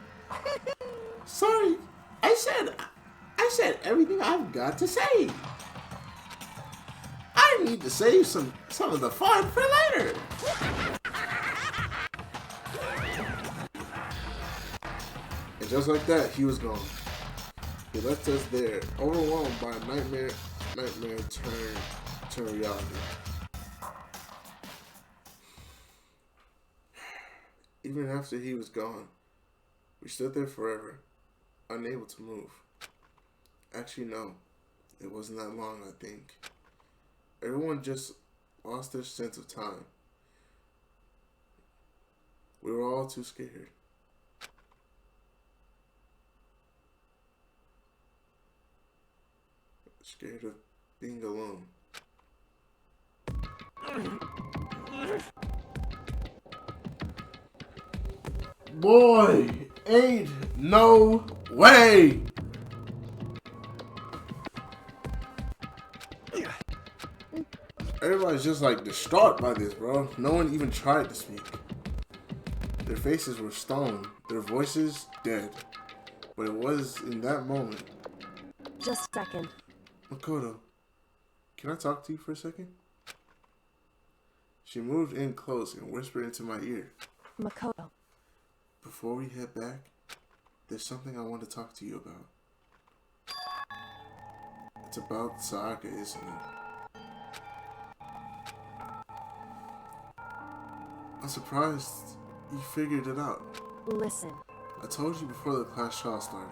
Sorry, I said everything I've got to say. I need to save some of the fun for later. And just like that, he was gone. He left us there, overwhelmed by a nightmare turn reality. Even after he was gone, we stood there forever, unable to move. Actually, no, it wasn't that long, I think. Everyone just lost their sense of time. We were all too scared. Scared of being alone. Boy, ain't no way. Everybody's just like distraught by this, bro. No one even tried to speak. Their faces were stone, their voices dead. But it was in that moment. Just a second. Makoto, can I talk to you for a second? She moved in close and whispered into my ear. Makoto. Before we head back, there's something I want to talk to you about. It's about Sayaka, isn't it? I'm surprised you figured it out. Listen. I told you before the class trial started.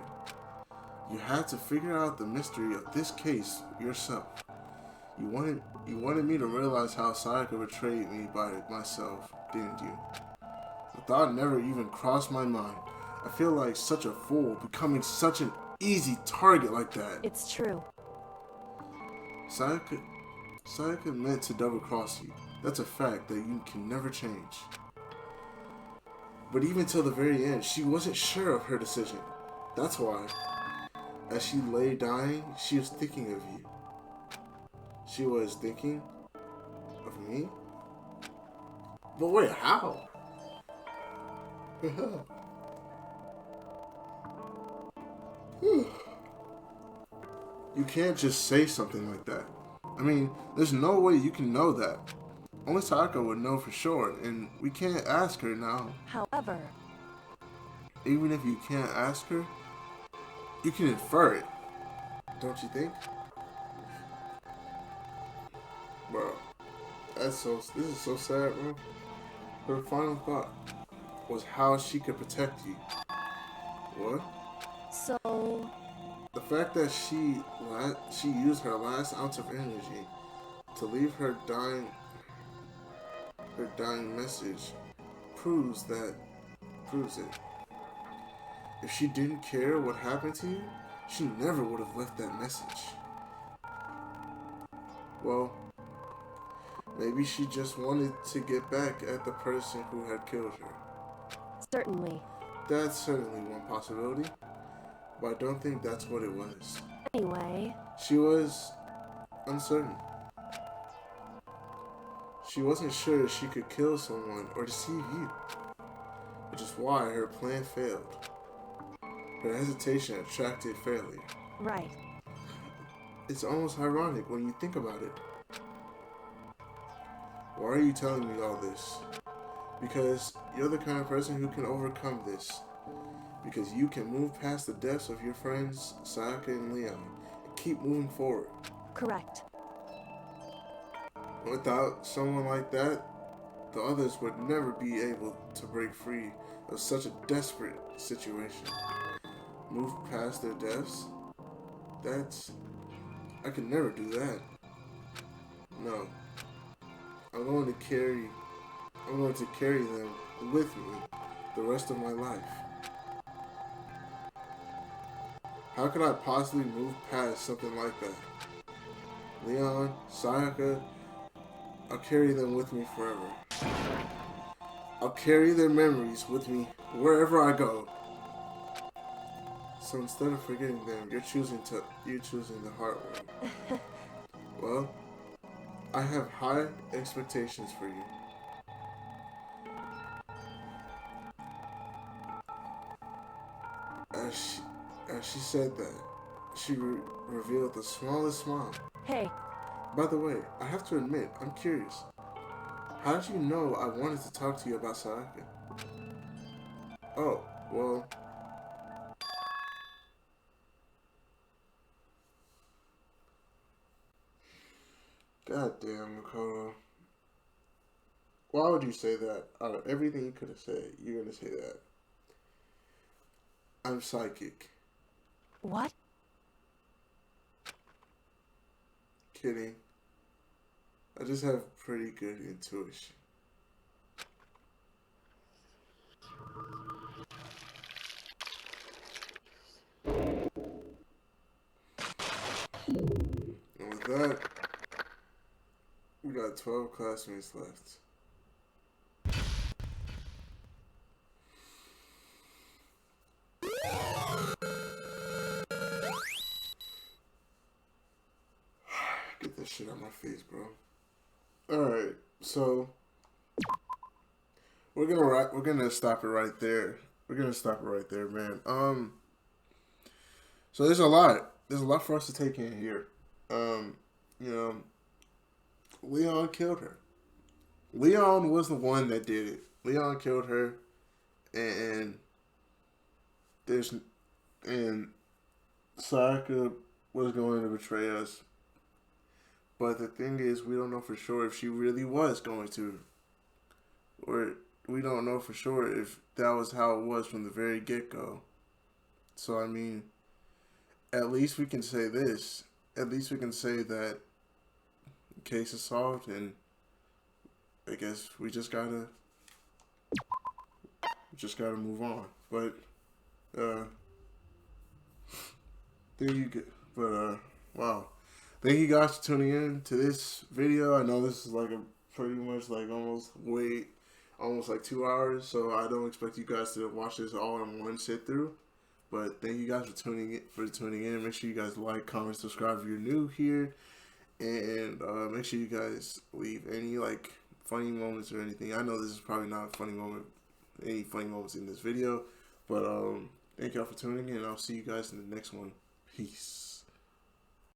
You had to figure out the mystery of this case yourself. You wanted me to realize how Sayaka betrayed me by myself, didn't you? The thought never even crossed my mind. I feel like such a fool becoming such an easy target like that. It's true. Sayaka meant to double cross you. That's a fact that you can never change. But even till the very end, she wasn't sure of her decision. That's why, as she lay dying, she was thinking of you. She was thinking of me? But wait, how? You can't just say something like that. I mean, there's no way you can know that. Only Sayaka would know for sure, and we can't ask her now. However, even if you can't ask her, you can infer it. Don't you think? Bro, this is so sad, bro. Her final thought was how she could protect you. What? So... The fact that she used her last ounce of energy to leave her dying message proves it. If she didn't care what happened to you, she never would have left that message. Well, maybe she just wanted to get back at the person who had killed her. Certainly. That's certainly one possibility, but I don't think that's what it was. Anyway. She was uncertain. She wasn't sure she could kill someone or deceive you, which is why her plan failed. Her hesitation attracted failure. Right. It's almost ironic when you think about it. Why are you telling me all this? Because you're the kind of person who can overcome this. Because you can move past the deaths of your friends, Sayaka and Leon, and keep moving forward. Correct. Without someone like that, the others would never be able to break free of such a desperate situation. Move past their deaths? I could never do that. No. I'm going to carry them with me the rest of my life. How could I possibly move past something like that? Leon, Sayaka, I'll carry them with me forever. I'll carry their memories with me wherever I go. So instead of forgetting them, you're choosing the hard way. Well, I have high expectations for you. As she said that, she revealed the smallest smile. Hey. By the way, I have to admit, I'm curious. How did you know I wanted to talk to you about Sayaka? Oh, well... God damn, Makoto. Why would you say that? Out of everything you could have said, you're gonna say that. I'm psychic. What? Kidding. I just have pretty good intuition. And with that, we got 12 classmates left. Get that shit out of my face, bro. Alright, so we're gonna stop it right there. We're gonna stop it right there, man. So there's a lot for us to take in here. You know, Leon killed her. Leon was the one that did it. Leon killed her, and Sayaka was going to betray us. But the thing is, we don't know for sure if she really was going to, or we don't know for sure if that was how it was from the very get-go. So I mean, at least we can say this. At least we can say that the case is solved, and I guess we just gotta move on. But there you go. But wow, thank you guys for tuning in to this video. I know this is like a pretty much like almost like 2 hours, so I don't expect you guys to watch this all in one sit through. But thank you guys for tuning in. Make sure you guys like, comment, subscribe if you're new here, and make sure you guys leave any like funny moments or anything. I know this is probably not a funny moment, any funny moments in this video, but thank y'all for tuning in, and I'll see you guys in the next one. Peace.